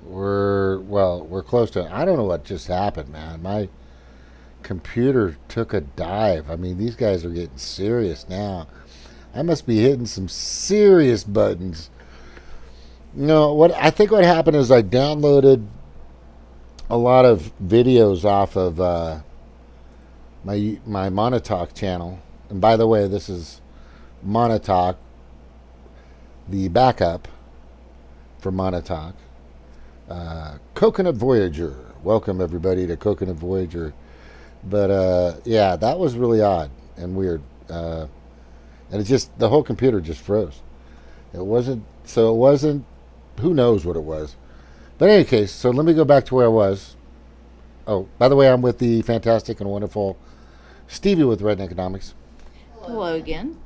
We're close to it. I don't know what just happened, man. My computer took a dive. I mean, these guys are getting serious now. I must be hitting some serious buttons. No, what I think what happened is I downloaded a lot of videos off of my Monotalk channel. And by the way, this is Monotalk, the backup for Monotalk. Coconut Voyager. Welcome everybody to Coconut Voyager. But yeah, that was really odd and weird. And it just the whole computer just froze. It wasn't. So it wasn't. Who knows what it was? But in any case, so let me go back to where I was. Oh, by the way, I'm with the fantastic and wonderful Stevie with Red Economics. Hello again.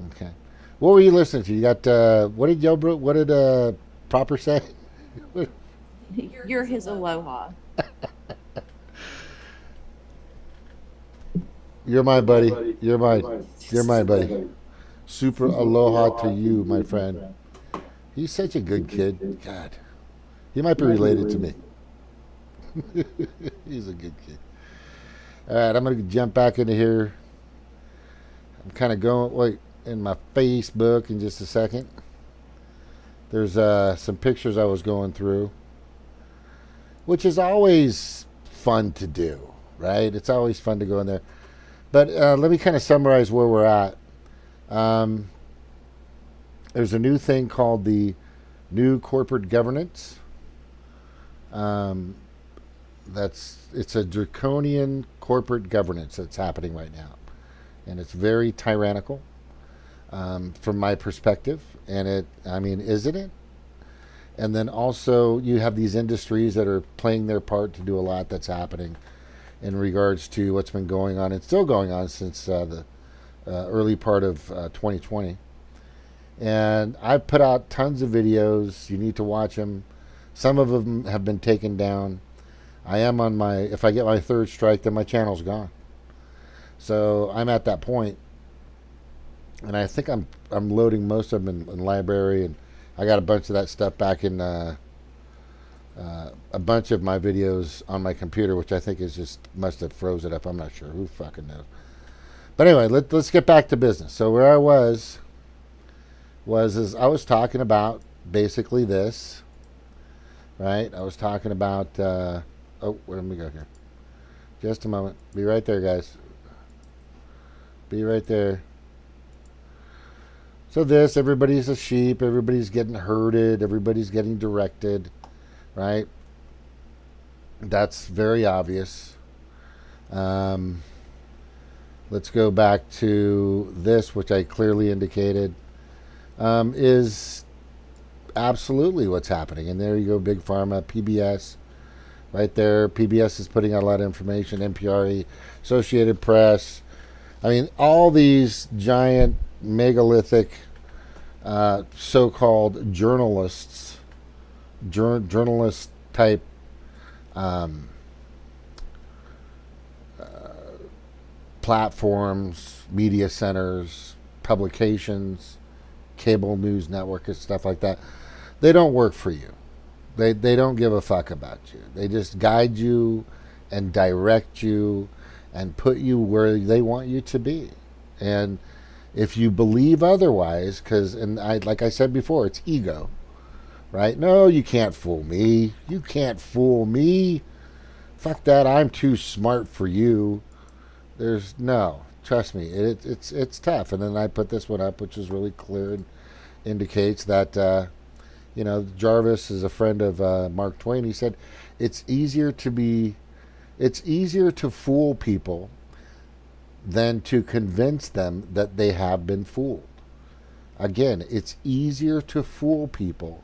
Okay. What were you listening to? You got what did what did Proper say? You're his aloha. You're my buddy. You're my buddy. Super aloha to you, my friend. He's such a good kid. God, he might be related to me. He's a good kid. All right, I'm gonna jump back into here. I'm kind of going wait in my Facebook in just a second. There's some pictures I was going through, which is always fun to do, right? It's always fun to go in there. But let me kind of summarize where we're at. Um, there's a new thing called the new corporate governance. Um, it's a draconian corporate governance that's happening right now, and it's very tyrannical from my perspective. And I mean, isn't it? And then also you have these industries that are playing their part to do a lot that's happening in regards to what's been going on and still going on since the early part of 2020. And I've put out tons of videos. You need to watch them. Some of them have been taken down. I am on my, if I get my third strike, then my channel's gone. So I'm at that point. And I think I'm loading most of them in library, and I got a bunch of that stuff back in a bunch of my videos on my computer, which I think is just must have froze it up. I'm not sure. Who fucking knows? But anyway, let's get back to business. So where I was is I was talking about basically this, right? I was talking about where did we go here? Just a moment. Be right there, guys. Be right there. So this, everybody's a sheep. Everybody's getting herded. Everybody's getting directed, right? That's very obvious. Um, let's go back to this, which I clearly indicated is absolutely what's happening. And there you go, Big Pharma, PBS, right there. PBS is putting out a lot of information, NPR, Associated Press. I mean, all these giant megalithic so-called journalists, journalist type um, platforms, media centers, publications, cable news network and stuff like that, they don't work for you. They don't give a fuck about you. They just guide you and direct you and put you where they want you to be. And if you believe otherwise, like I said before, it's ego, right? No, you can't fool me. You can't fool me. Fuck that. I'm too smart for you. There's no. Trust me, it's tough. And then I put this one up, which is really clear and indicates that Jarvis is a friend of Mark Twain. He said it's easier to fool people than to convince them that they have been fooled. Again, it's easier to fool people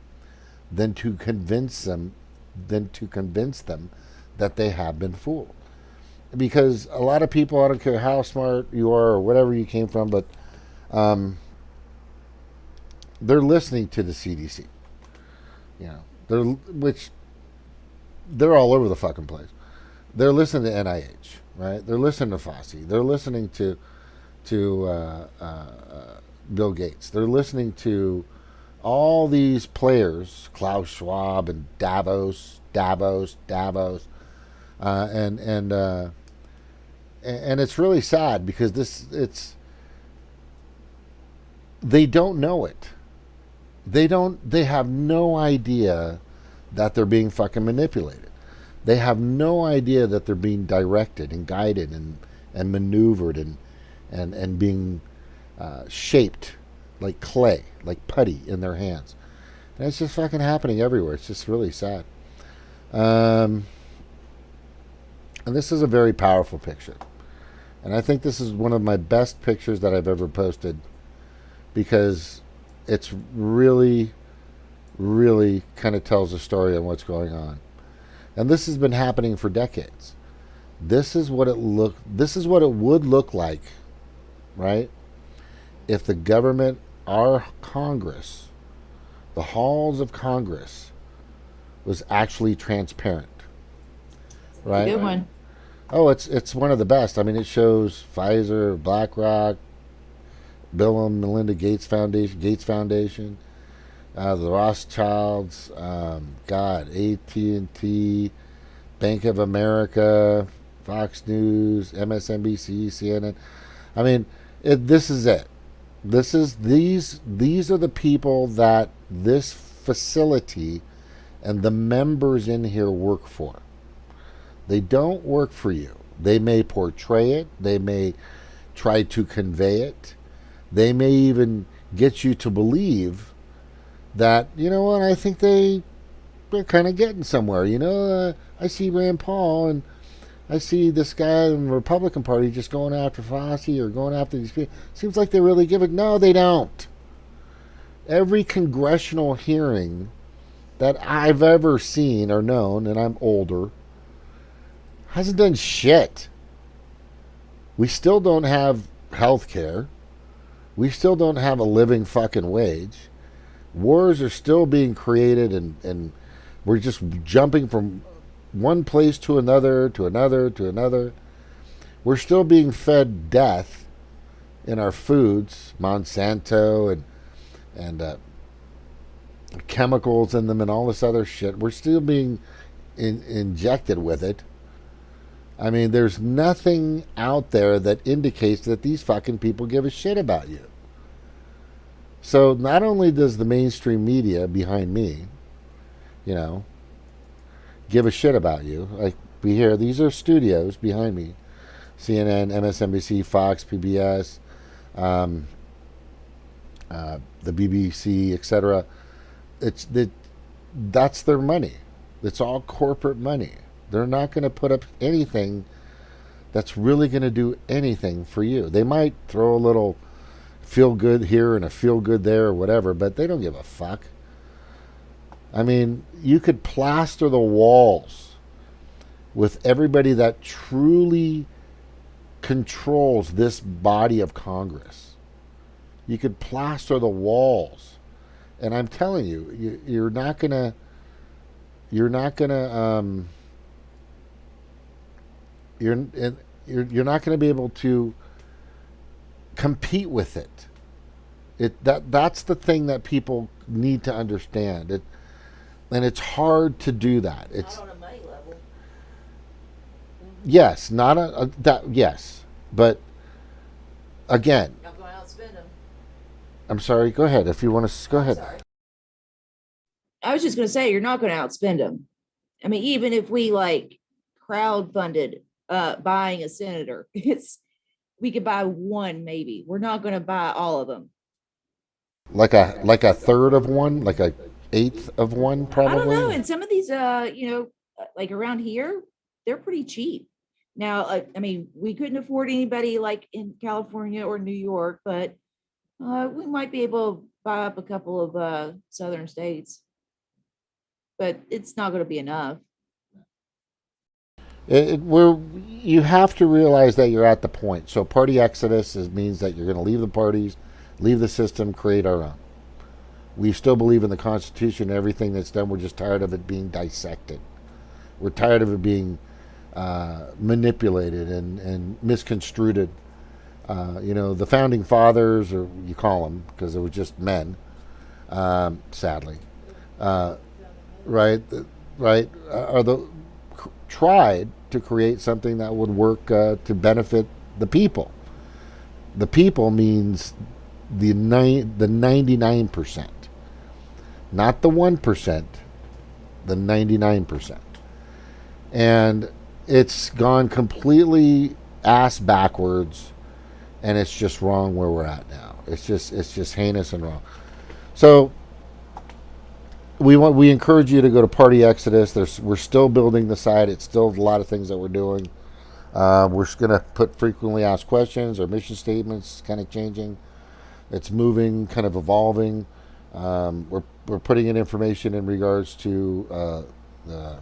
than to convince them that they have been fooled. Because a lot of people, I don't care how smart you are or whatever you came from, but they're listening to the CDC. They're all over the fucking place. They're listening to NIH, right? They're listening to Fauci. They're listening to Bill Gates. They're listening to all these players, Klaus Schwab and Davos, uh, and and uh, and it's really sad because they don't know it. They have no idea that they're being fucking manipulated. They have no idea that they're being directed and guided and maneuvered and being shaped like clay, like putty in their hands. And it's just fucking happening everywhere. It's just really sad. And this is a very powerful picture. And I think this is one of my best pictures that I've ever posted because it's really, really kind of tells a story on what's going on. And this has been happening for decades. This is what it would look like, right? If the government, our Congress, the halls of Congress was actually transparent. Right? Good one. Oh, it's one of the best. I mean, it shows Pfizer, BlackRock, Bill and Melinda Gates Foundation, the Rothschilds, AT&T, Bank of America, Fox News, MSNBC, CNN. I mean, this is it. These are the people that this facility and the members in here work for. They don't work for you. They may portray it. They may try to convey it. They may even get you to believe that, you know what, I think they're kind of getting somewhere. I see Rand Paul and I see this guy in the Republican Party just going after Fauci or going after these people. Seems like they really give it. No, they don't. Every congressional hearing that I've ever seen or known, and I'm older, hasn't done shit. We still don't have health care. We still don't have a living fucking wage. Wars are still being created and we're just jumping from one place to another, to another, to another. We're still being fed death in our foods, Monsanto and chemicals in them and all this other shit. We're still being injected with it. I mean, there's nothing out there that indicates that these fucking people give a shit about you. So not only does the mainstream media behind me, give a shit about you. Like we hear, these are studios behind me. CNN, MSNBC, Fox, PBS, the BBC, etc. That's their money. It's all corporate money. They're not going to put up anything that's really going to do anything for you. They might throw a little feel good here and a feel good there or whatever, but they don't give a fuck. I mean, you could plaster the walls with everybody that truly controls this body of Congress. You could plaster the walls, and I'm telling you, you're not gonna you're not going to be able to compete with it. That's the thing that people need to understand. And it's hard to do that. It's not on a money level. Yes, not that. Yes, but again, Not going to outspend them. I'm sorry. Go ahead if you want to. Go ahead. Sorry. I was just going to say, you're not going to outspend them. I mean, even if we crowdfunded buying a senator, we could buy one maybe. We're not going to buy all of them. Like a third of one, like a eighth of one, probably. I don't know. And some of these, like around here, they're pretty cheap. Now, I mean, we couldn't afford anybody like in California or New York, but we might be able to buy up a couple of southern states. But it's not going to be enough. You have to realize that you're at the point. So party exodus means that you're going to leave the parties, leave the system, create our own. We still believe in the Constitution and everything that's done. We're just tired of it being dissected. We're tired of it being manipulated and misconstrued. The founding fathers, or you call them, because they were just men, sadly. Right, right, are the tried to create something that would work to benefit the people. The people means the 99%, not the 1%, the 99%. And it's gone completely ass backwards, and it's just wrong where we're at now. It's just heinous and wrong. So we encourage you to go to Party Exodus. We're still building the site. It's still a lot of things that we're doing. We're just going to put frequently asked questions. Our mission statements kind of changing. It's moving, kind of evolving. We're putting in information in regards to the,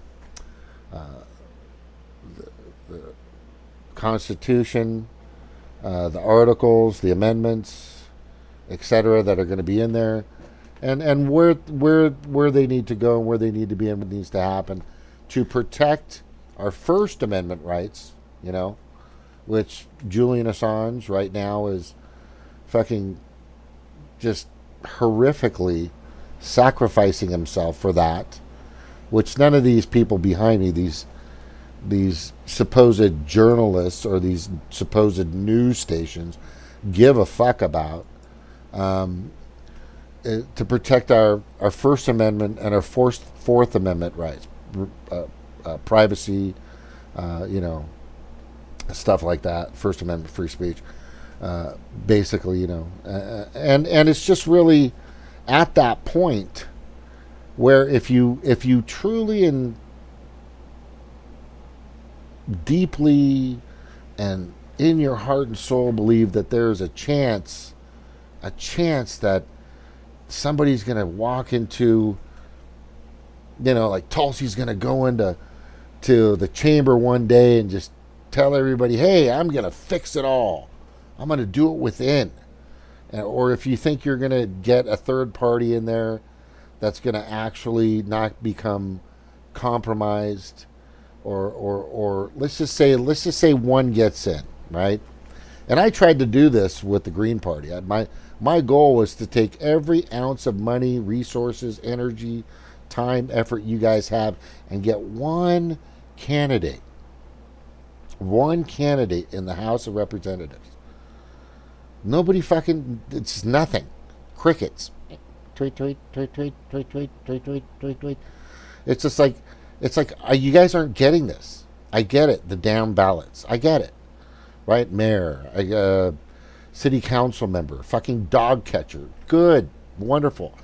the Constitution, the articles, the amendments, etc., that are going to be in there, and where they need to go and where they need to be and what needs to happen to protect our First Amendment rights. You know, which Julian Assange right now is fucking just horrifically sacrificing himself for that, which none of these people behind me, these supposed journalists or these supposed news stations, give a fuck about, to protect our First Amendment and our Fourth Amendment rights, privacy, you know, stuff like that, First Amendment free speech, basically, you know, and it's just really at that point where if you truly and deeply and in your heart and soul believe that there's a chance that somebody's going to walk into, you know, like Tulsi's going to go into the chamber one day and just tell everybody, hey, I'm going to fix it all. I'm going to do it within. Or if you think you're going to get a third party in there that's going to actually not become compromised, or let's just say one gets in, right? And I tried to do this with the Green Party. My goal was to take every ounce of money, resources, energy, time, effort you guys have and get one candidate in the House of Representatives. Nobody fucking, it's nothing. Crickets. Tweet, tweet, tweet, tweet, tweet, tweet, tweet, tweet, tweet, tweet. It's just like, you guys aren't getting this. I get it. The damn ballots. I get it. Right? Mayor, city council member, fucking dog catcher. Good. Wonderful.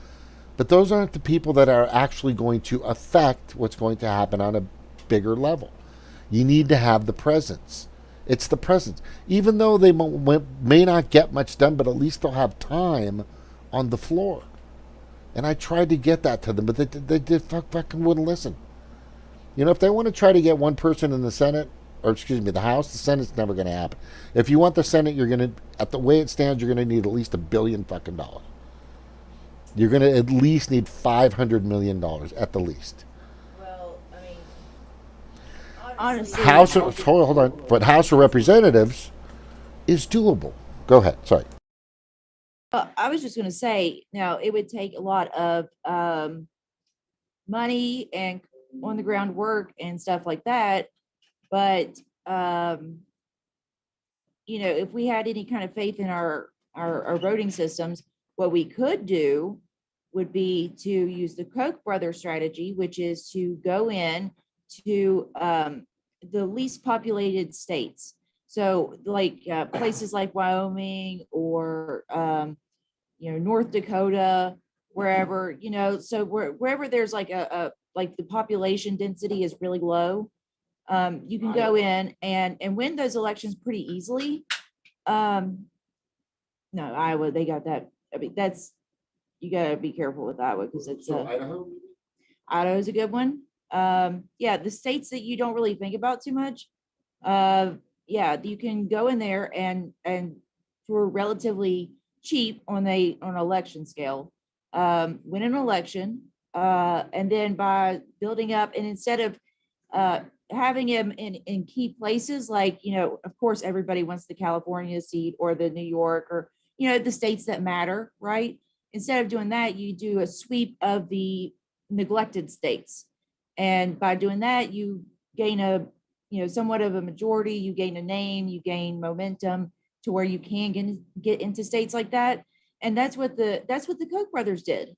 But those aren't the people that are actually going to affect what's going to happen on a bigger level. You need to have the presence. It's the presence. Even though they may not get much done, but at least they'll have time on the floor. And I tried to get that to them, but they fucking wouldn't listen. You know, if they want to try to get one person in the Senate, or excuse me, the House, the Senate's never going to happen. If you want the Senate, you're going to, at the way it stands, you're going to need at least $1 billion fucking dollars. You're going to at least need $500 million at the least. Well, I mean, honestly, Hold on, but House of Representatives is doable. Go ahead. Sorry. I was just going to say, now it would take a lot of money and on the ground work and stuff like that. But, you know, if we had any kind of faith in our voting systems, what we could do would be to use the Koch brother strategy, which is to go in to the least populated states. So like places like Wyoming or, you know, North Dakota, wherever, you know, so wherever there's like like the population density is really low, you can go in and win those elections pretty easily. No, Iowa, they got that. I mean, you gotta be careful with Iowa because it's Idaho's a good one. Yeah, the states that you don't really think about too much. Yeah, you can go in there and for relatively cheap on an election scale, win an election, and then by building up, and instead of having him in key places, like, you know, of course, everybody wants the California seat or the New York or, you know, the states that matter, right? instead of doing that, you do a sweep of the neglected states. And by doing that, you gain a, somewhat of a majority, you gain a name, you gain momentum to where you can get into states like that. And that's what the Koch brothers did.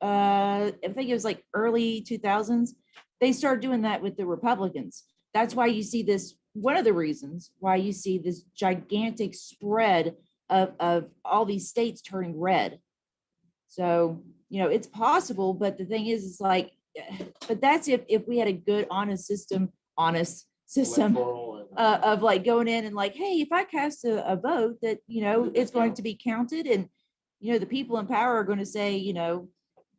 I think it was like early 2000s. They started doing that with the Republicans. That's why you see this, one of the reasons why you see this gigantic spread of all these states turning red. So, it's possible, but the thing is like, but that's if we had a good, honest system of like going in and like, hey, if I cast a vote that, it's going to be counted, and, the people in power are going to say,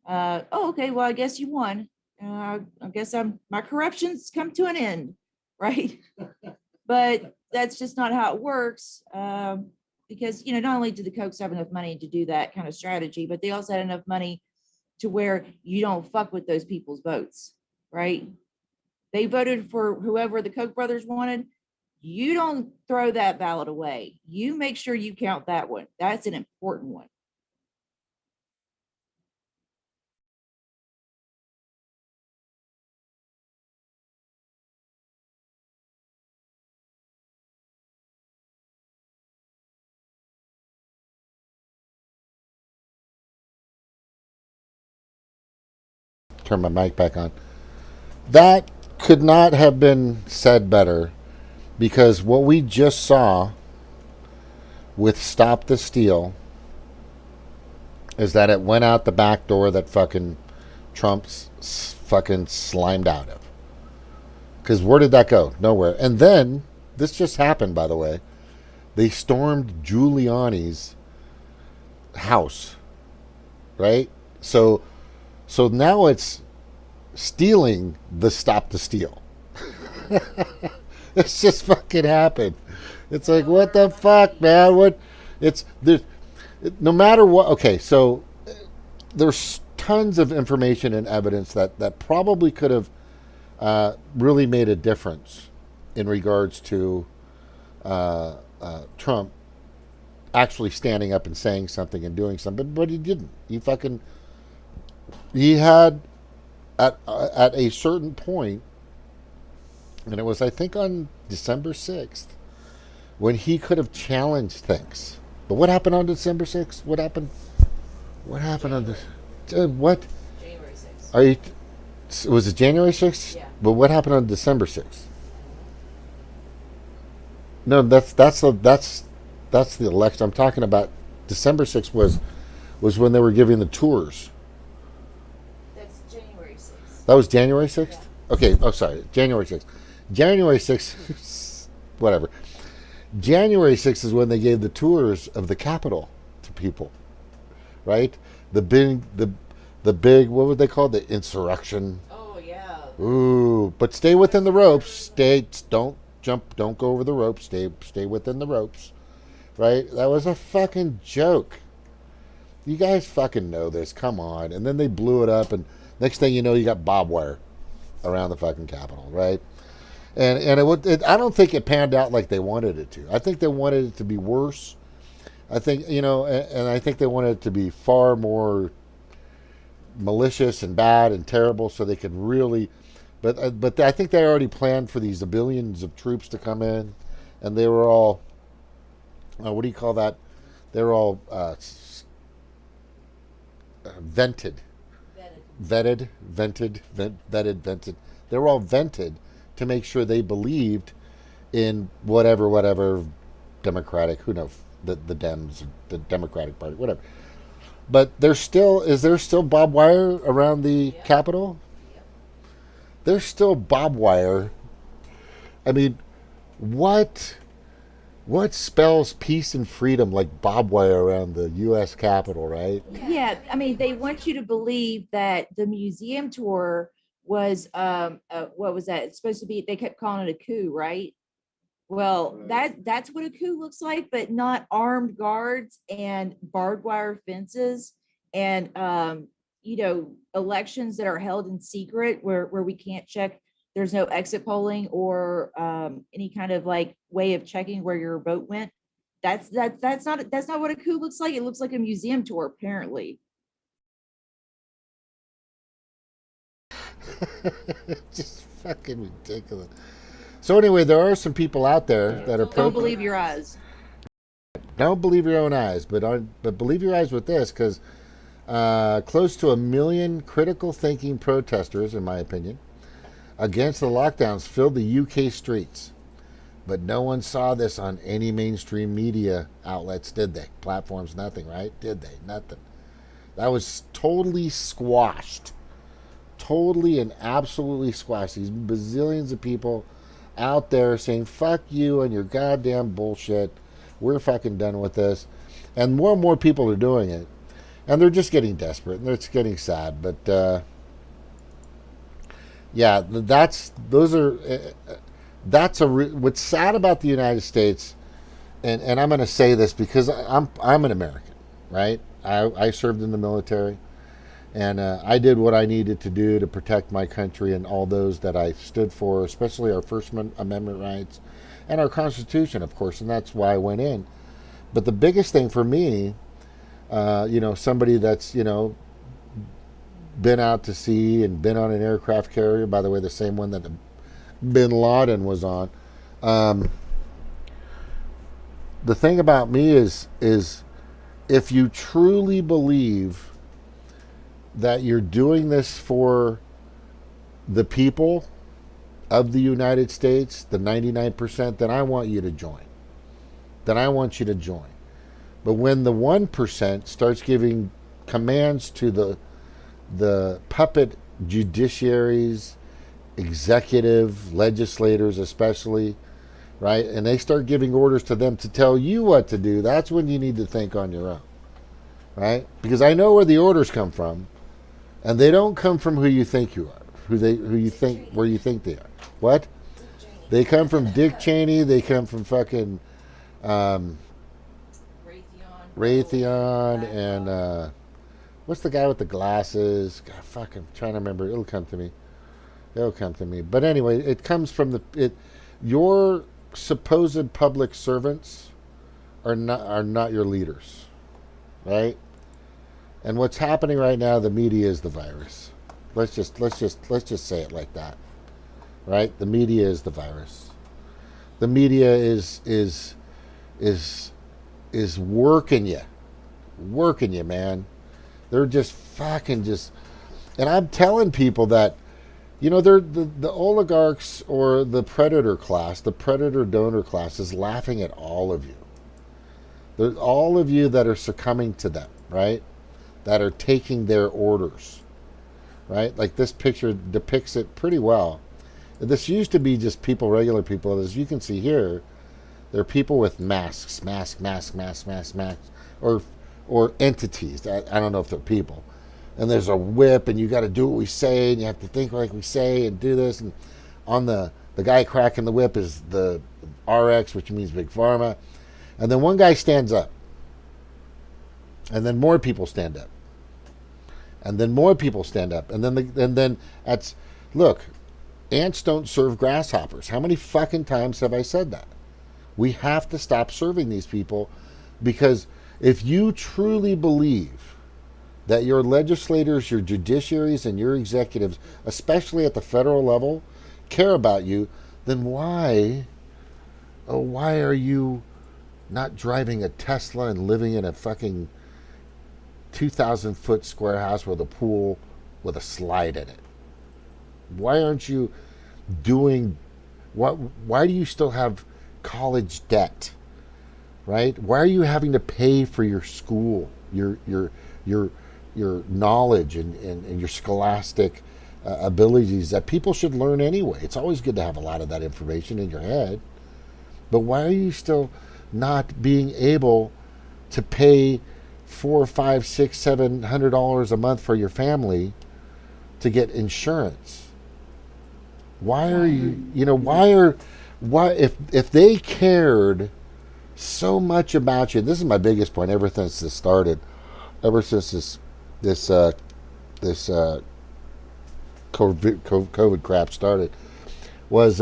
oh, okay, well, I guess you won. I guess my corruption's come to an end, right? But that's just not how it works. Because, not only do the Kochs have enough money to do that kind of strategy, but they also had enough money to where you don't fuck with those people's votes, right? They voted for whoever the Koch brothers wanted. You don't throw that ballot away. You make sure you count that one. That's an important one. Turn my mic back on. That could not have been said better, because what we just saw with Stop the Steal is that it went out the back door that fucking Trump's fucking slimed out of. Because where did that go? Nowhere. And then, this just happened, by the way. They stormed Giuliani's house, right? So now it's stealing the Stop the Steal. It's just fucking happened. It's like, what the fuck, man? What? It's there. No matter what. Okay, so there's tons of information and evidence that probably could have really made a difference in regards to Trump actually standing up and saying something and doing something, but he didn't. He had at a certain point, and it was, I think, on December 6th, when he could have challenged things. But what happened on December 6th? What happened? What happened on this? What? January 6th. Are you? Was it January 6th? Yeah. But what happened on December 6th? No, that's the election. I'm talking about. December 6th was when they were giving the tours. That's January 6th. That was January 6th? Yeah. Okay. Oh, sorry. January 6th. January 6th, whatever. January 6th is when they gave the tours of the Capitol to people, right? The big, what would they call it? The insurrection. Oh, yeah. Ooh, but stay within the ropes. Don't jump, don't go over the ropes. Stay within the ropes, right? That was a fucking joke. You guys fucking know this. Come on. And then they blew it up, and next thing you know, you got barbed wire around the fucking Capitol, right? And I don't think it panned out like they wanted it to. I think they wanted it to be worse. I think, and I think they wanted it to be far more malicious and bad and terrible, so they could really. But I think they already planned for these billions of troops to come in, and they were all. What do you call that? They were all vented. Vetted. They were all vented to make sure they believed in whatever Democratic, who knows, the Dems, the Democratic Party, whatever. But is there still barbed wire around the Capitol? Yep. There's still barbed wire. I mean, what spells peace and freedom like barbed wire around the U.S. Capitol, right? Yeah, I mean, they want you to believe that the museum tour was what was that? It's supposed to be. They kept calling it a coup, right? Well, that's what a coup looks like, but not armed guards and barbed wire fences and elections that are held in secret where we can't check. There's no exit polling or any kind of like way of checking where your vote went. That's not what a coup looks like. It looks like a museum tour, apparently. Just fucking ridiculous. So anyway, there are some people out there that are Don't believe your eyes. Don't believe your own eyes, but believe your eyes with this, because close to 1 million critical thinking protesters, in my opinion, against the lockdowns filled the UK streets. But no one saw this on any mainstream media outlets, did they? Platforms, nothing, right? Did they? Nothing. That was totally squashed. Totally and absolutely squashed. These bazillions of people out there saying, fuck you and your goddamn bullshit. We're fucking done with this. And more people are doing it. And they're just getting desperate. And it's getting sad. But, yeah, what's sad about the United States, and I'm going to say this because I'm an American, right? I served in the military, and I did what I needed to do to protect my country and all those that I stood for, especially our First Amendment rights and our Constitution, of course, and that's why I went in. But the biggest thing for me, somebody that's, been out to sea and been on an aircraft carrier, by the way, the same one that Bin Laden was on. The thing about me is if you truly believe that you're doing this for the people of the United States, the 99%, then I want you to join. But when the 1% starts giving commands to the puppet judiciaries, executive, legislators especially, right? And they start giving orders to them to tell you what to do, that's when you need to think on your own, right? Because I know where the orders come from, and they don't come from who you think you are, where you think they are. What? They come from Dick Cheney, they come from fucking Raytheon, and what's the guy with the glasses? God, fuck, I'm trying to remember. It'll come to me. But anyway, it comes from your supposed public servants are not your leaders, right? And what's happening right now, the media is the virus. Let's just say it like that, right? The media is the virus. The media is working you, man. They're just fucking and I'm telling people that, they're the oligarchs or the predator class, the predator donor class is laughing at all of you. There's all of you that are succumbing to them, right? That are taking their orders, right? Like this picture depicts it pretty well. This used to be just regular people. As you can see here, there are people with masks, or entities. I don't know if they're people. And there's a whip, and you got to do what we say, and you have to think like we say, and do this. And on the guy cracking the whip is the RX, which means Big Pharma. And then one guy stands up, and then more people stand up, and then more people stand up, and then look, ants don't serve grasshoppers. How many fucking times have I said that? We have to stop serving these people, because if you truly believe that your legislators, your judiciaries, and your executives, especially at the federal level, care about you, then why are you not driving a Tesla and living in a fucking 2,000-foot square house with a pool with a slide in it? Why aren't you doing why do you still have college debt, right? Why are you having to pay for your school, your knowledge and your scholastic abilities that people should learn anyway? It's always good to have a lot of that information in your head. But why are you still not being able to pay $400, $500, $600, $700 a month for your family to get insurance? Why are if they cared so much about you? This is my biggest point ever since this started, ever since this COVID crap started, was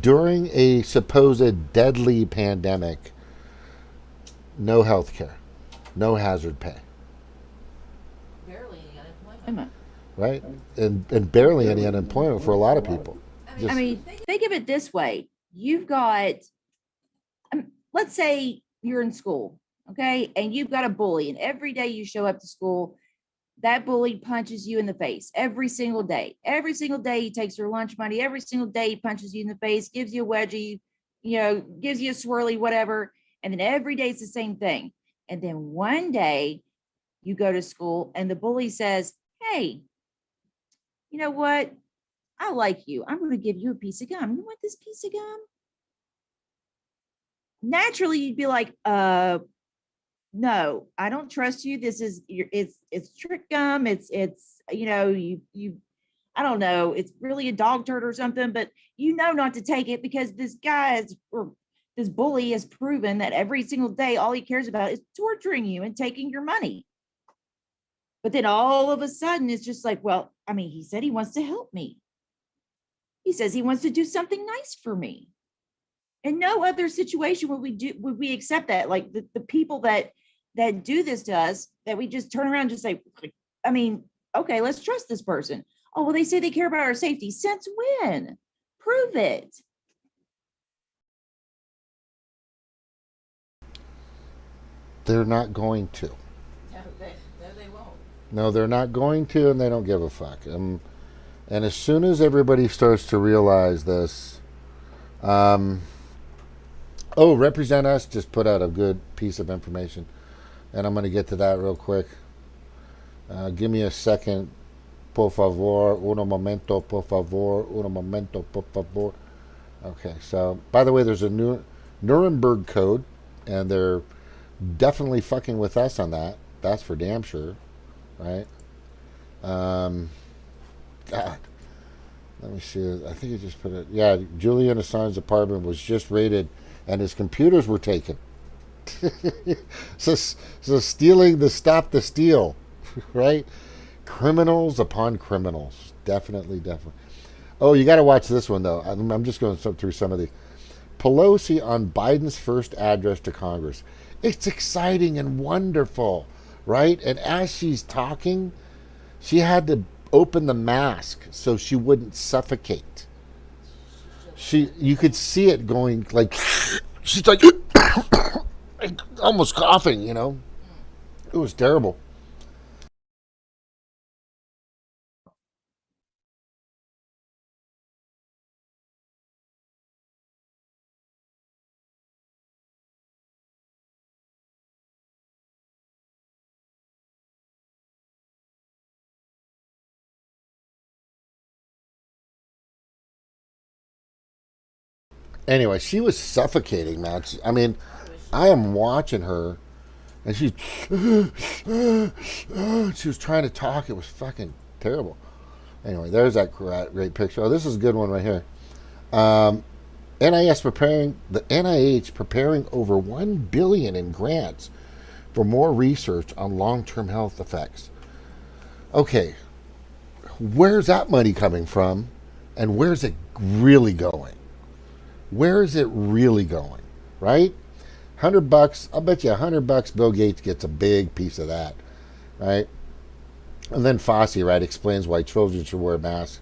during a supposed deadly pandemic, no health care, no hazard pay. Barely any unemployment. right? And barely any unemployment for a lot of people. I mean, think of it this way. You've got, let's say you're in school, okay, and you've got a bully, and every day you show up to school, that bully punches you in the face every single day. Every single day he takes your lunch money. Every single day he punches you in the face, gives you a wedgie, gives you a swirly, whatever. And then every day it's the same thing. And then one day you go to school and the bully says, hey, you know what? I like you. I'm going to give you a piece of gum. You want this piece of gum? Naturally, you'd be like, no, I don't trust you. This is it's trick gum. It's you I don't know, it's really a dog turd or something, but not to take it because this guy is, or this bully has proven that every single day all he cares about is torturing you and taking your money. But then all of a sudden it's just like, well, I mean, he said he wants to help me. He says he wants to do something nice for me. In no other situation would we accept that. Like the people that do this to us, that we just turn around and just say, I mean, okay, let's trust this person. Oh, well, they say they care about our safety. Since when? Prove it. They're not going to. No, they won't. No, they're not going to, and they don't give a fuck. And as soon as everybody starts to realize this, Represent Us just put out a good piece of information, and I'm going to get to that real quick. Give me a second, por favor, uno momento, por favor, uno momento, por favor. Okay, so by the way, there's a new Nuremberg Code, and they're definitely fucking with us on that. That's for damn sure, right? God, let me see. I think it just put it. Yeah, Julian Assange's apartment was just raided, and his computers were taken. so stealing the stop the steal, right? Criminals upon criminals, definitely. Oh, you got to watch this one though. I'm just going through some of these. Pelosi on Biden's first address to Congress. It's exciting and wonderful, right? And as she's talking, she had to open the mask so she wouldn't suffocate. You could see it going like, she's like almost coughing, It was terrible. Anyway, she was suffocating, man. I mean, I am watching her, and she was trying to talk. It was fucking terrible. Anyway, there's that great picture. Oh, this is a good one right here. NIH preparing over $1 billion in grants for more research on long-term health effects. Okay, where's that money coming from, and where's it really going? Where is it really going? Right? $100. I'll bet you $100. Bill Gates gets a big piece of that, right? And then Fossey, right, explains why children should wear masks.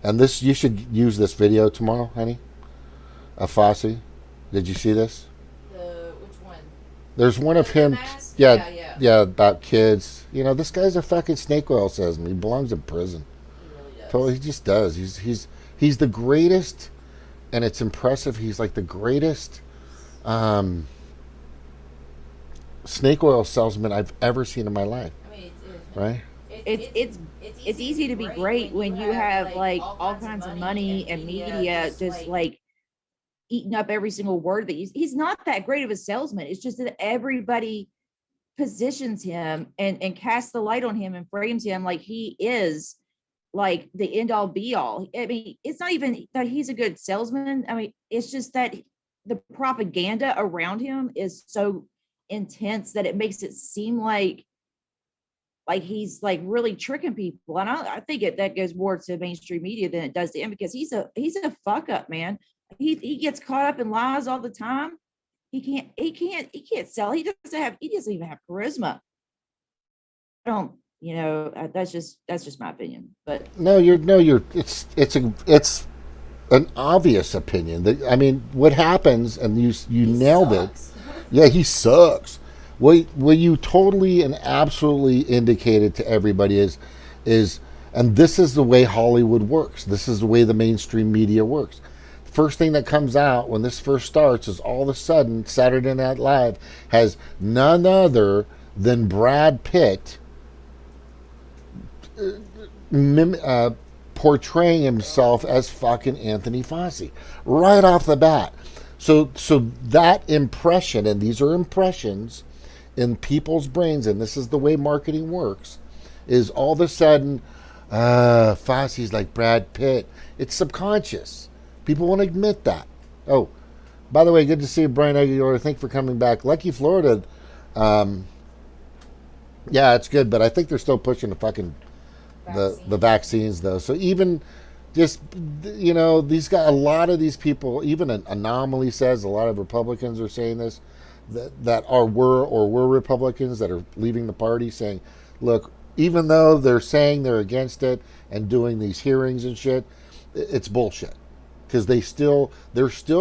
And this, you should use this video tomorrow, honey. Of Fossey. Did you see this? Which one? There's one of him. Yeah, about kids. This guy's a fucking snake oil salesman. He belongs in prison. He really does. Totally, he just does. He's the greatest, and it's impressive. He's like the greatest snake oil salesman I've ever seen in my life. I mean, right? It's easy to be great when you have like all kinds of money and media just like eating up every single word that he's not that great of a salesman. It's just that everybody positions him and casts the light on him and frames him like he is like the end all be all. I mean, it's not even that he's a good salesman. I mean, it's just that the propaganda around him is so intense that it makes it seem like he's like really tricking people. And I think that goes more to mainstream media than it does to him, because he's a fuck up, man. He gets caught up in lies all the time. He can't sell. He doesn't even have charisma. That's just my opinion. But No, you're. It's an obvious opinion. I mean, what happens, and you He nailed it. sucks. Yeah, he sucks. What you totally and absolutely indicated to everybody is, and this is the way Hollywood works. This is the way the mainstream media works. First thing that comes out when this first starts is all of a sudden Saturday Night Live has none other than Brad Pitt portraying himself as fucking Anthony Fossey right off the bat. So that impression, and these are impressions in people's brains, and this is the way marketing works, is all of a sudden, Fosse's like Brad Pitt. It's subconscious. People won't admit that. Oh, by the way, good to see you, Brian Aguilar. Thank you for coming back. Lucky Florida. Yeah, it's good, but I think they're still pushing the vaccines though. So even just these guys, a lot of these people, even an Anomaly says, a lot of Republicans are saying this, that were Republicans that are leaving the party, saying, look, even though they're saying they're against it and doing these hearings and shit, it's bullshit, because they're still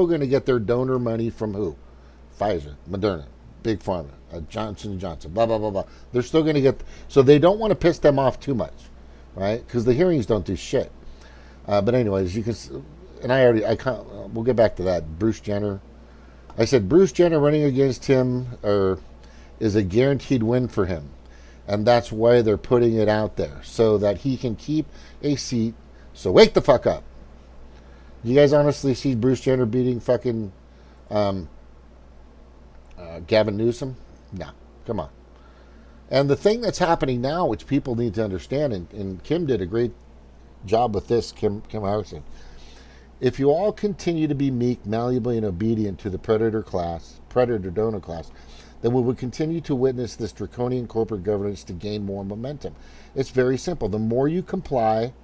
going to get their donor money from who? Pfizer, Moderna, Big Pharma, Johnson & Johnson, blah blah blah blah. They're still going to get, so they don't want to piss them off too much, right? Because the hearings don't do shit. But anyways, you can, and I can't, we'll get back to that. Bruce Jenner. I said Bruce Jenner running against him is a guaranteed win for him. And that's why they're putting it out there, so that he can keep a seat. So wake the fuck up. You guys honestly see Bruce Jenner beating fucking Gavin Newsom? No, come on. And the thing that's happening now, which people need to understand, and Kim did a great job with this, Kim Harrison. If you all continue to be meek, malleable, and obedient to the predator donor class, then we will continue to witness this draconian corporate governance to gain more momentum. It's very simple. The more you comply,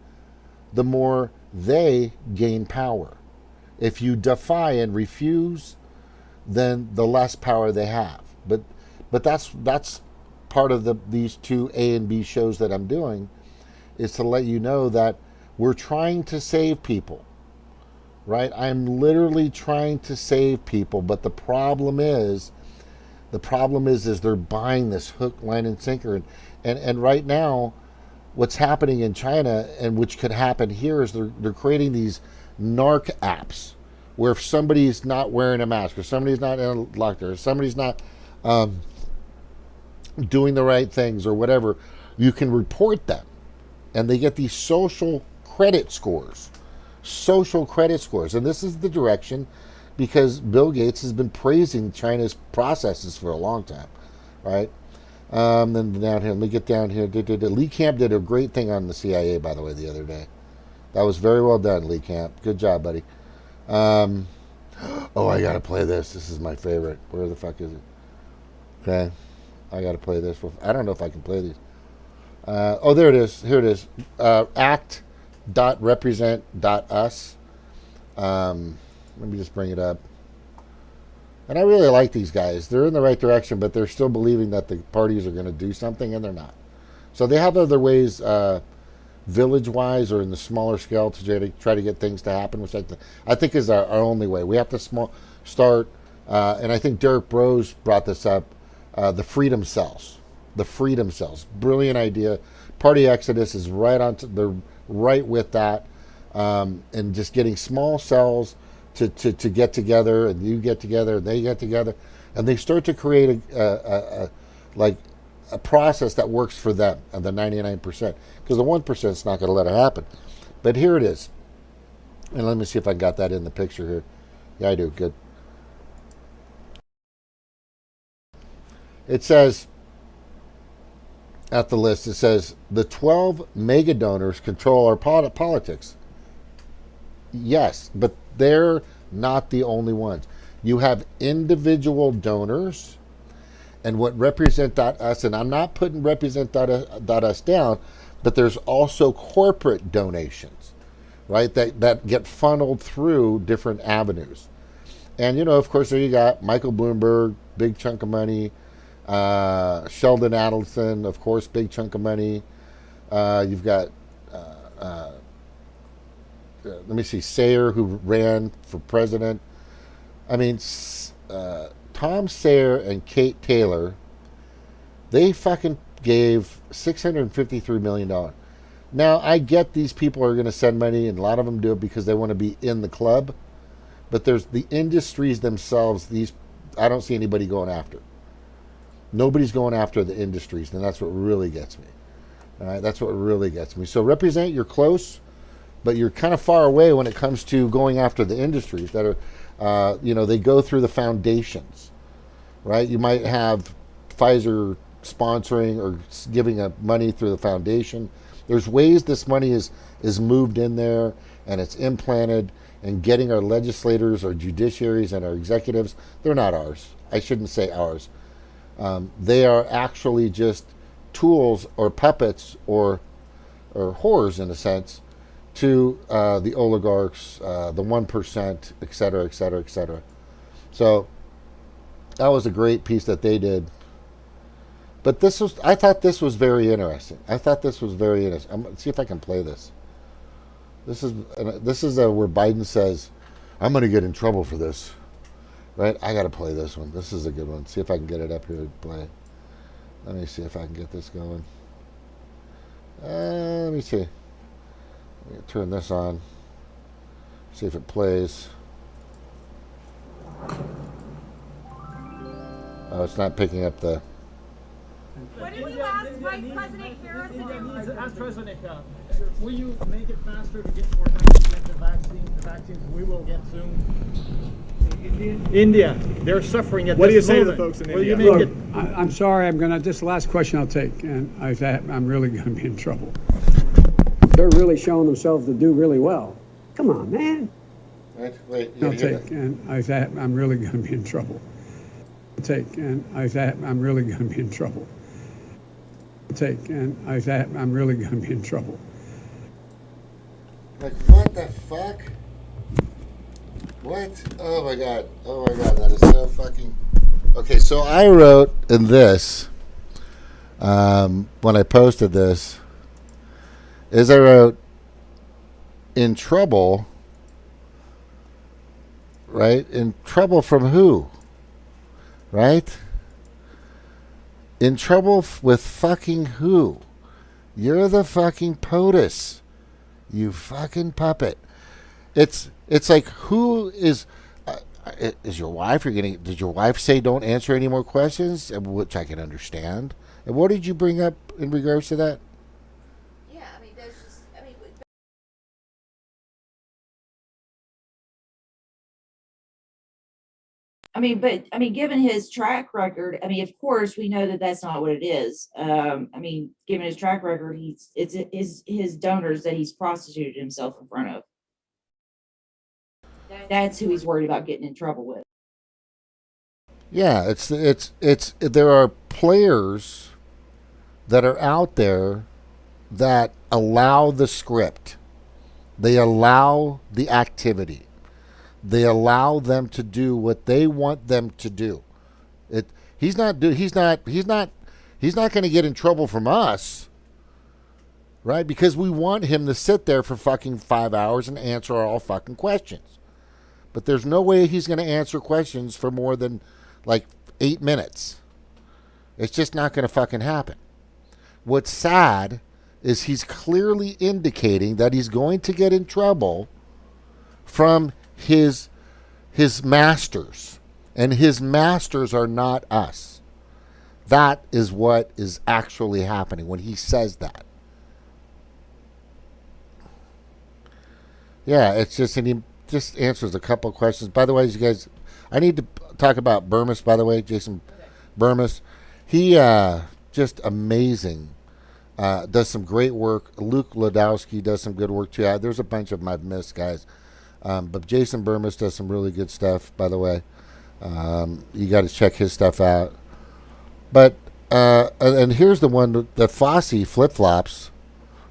the more they gain power. If you defy and refuse, then the less power they have. But that's part of these two A and B shows that I'm doing, is to let you know that we're trying to save people, right? I'm literally trying to save people, but the problem is they're buying this hook, line, and sinker, and right now, what's happening in China, and which could happen here, is they're creating these narc apps, where if somebody's not wearing a mask, or somebody's not in a lockdown, or somebody's not doing the right things, or whatever, you can report them, and they get these social credit scores, and this is the direction, because Bill Gates has been praising China's processes for a long time, right? Then down here, let me get down here. Lee Camp did a great thing on the CIA, by the way, the other day. That was very well done, Lee Camp. Good job, buddy. Oh, I gotta play this. This is my favorite. Where the fuck is it? Okay, I gotta play this. I don't know if I can play these. Oh, there it is. Here it is. Act.represent.us. Let me just bring it up. And I really like these guys. They're in the right direction, but they're still believing that the parties are going to do something, and they're not. So they have other ways, village-wise or in the smaller scale, to try to get things to happen, which I think is our only way. We have to start, and I think Derek Bros brought this up, the freedom cells. The freedom cells. Brilliant idea. Party Exodus is they're right with that, and just getting small cells to get together, and you get together, and they get together, and they start to create a process that works for them, and the 99%, because the 1% is not going to let it happen. But here it is, and let me see if I got that in the picture here. Yeah, I do. Good. It says at the list, it says the 12 mega donors control our politics. Yes, but they're not the only ones. You have individual donors, and what represent.us, and I'm not putting represent.us down, but there's also corporate donations, right, that get funneled through different avenues. And, of course, there you got Michael Bloomberg, big chunk of money, Sheldon Adelson, of course, big chunk of money. You've got, let me see, Sayer, who ran for president. I mean, Tom Sayer and Kate Taylor, they fucking gave $653 million. Now, I get these people are going to send money, and a lot of them do it because they want to be in the club. But there's the industries themselves, I don't see anybody going after. Nobody's going after the industries, and that's what really gets me. All right, that's what really gets me. So represent, you're close, but you're kind of far away when it comes to going after the industries that are, they go through the foundations, right? You might have Pfizer sponsoring or giving up money through the foundation. There's ways this money is moved in there and it's implanted and getting our legislators, our judiciaries, and our executives. They're not ours. I shouldn't say ours. They are actually just tools or puppets or whores in a sense to the oligarchs, the 1%, et cetera, et cetera, et cetera. So that was a great piece that they did. But I thought this was very interesting. Let's see if I can play this. This is where Biden says, I'm going to get in trouble for this. Right? I got to play this one. This is a good one. See if I can get it up here to play. Let me see if I can get this going. Let me see. Let me turn this on. See if it plays. Oh, it's not picking up the... What did you ask Vice President Harris to do? Ask President, will you make it faster to get more the vaccines we will get soon? India, they're suffering at this moment. What do you say to the folks in India? Look, I'm sorry, this is the last question I'll take, and I'm really going to be in trouble. They're really showing themselves to do really well. Come on, man. Wait, I'm really going to be in trouble. I'm really going to be in trouble. I'm really going to be in trouble. Like, what the fuck? What? Oh my god, that is so fucking... Okay, so I wrote in this, when I posted this, I wrote, in trouble, right? In trouble from who? Right? In trouble with fucking who? You're the fucking POTUS. You fucking puppet. It's like, who is your wife? Did your wife say don't answer any more questions? Which I can understand. And what did you bring up in regards to that? Yeah, I mean, there's just, given his track record, of course, we know that that's not what it is. Given his track record, it's his donors that he's prostituted himself in front of. That's who he's worried about getting in trouble with. Yeah, there are players that are out there that allow the script. They allow the activity. They allow them to do what they want them to do. He's not going to get in trouble from us, right? Because we want him to sit there for fucking 5 hours and answer all fucking questions. But there's no way he's going to answer questions for more than like 8 minutes. It's just not going to fucking happen. What's sad is he's clearly indicating that he's going to get in trouble from his masters, and his masters are not us. That is what is actually happening when he says that. Yeah, it's just, and he just answers a couple of questions. By the way, you guys, I need to talk about Burmis, by the way, Jason Burmis. He just amazing. Does some great work. Luke Ladowski does some good work too. There's a bunch of them I've missed, guys. But Jason Burmis does some really good stuff, by the way. You got to check his stuff out. But, and here's the one, the Fosse flip-flops.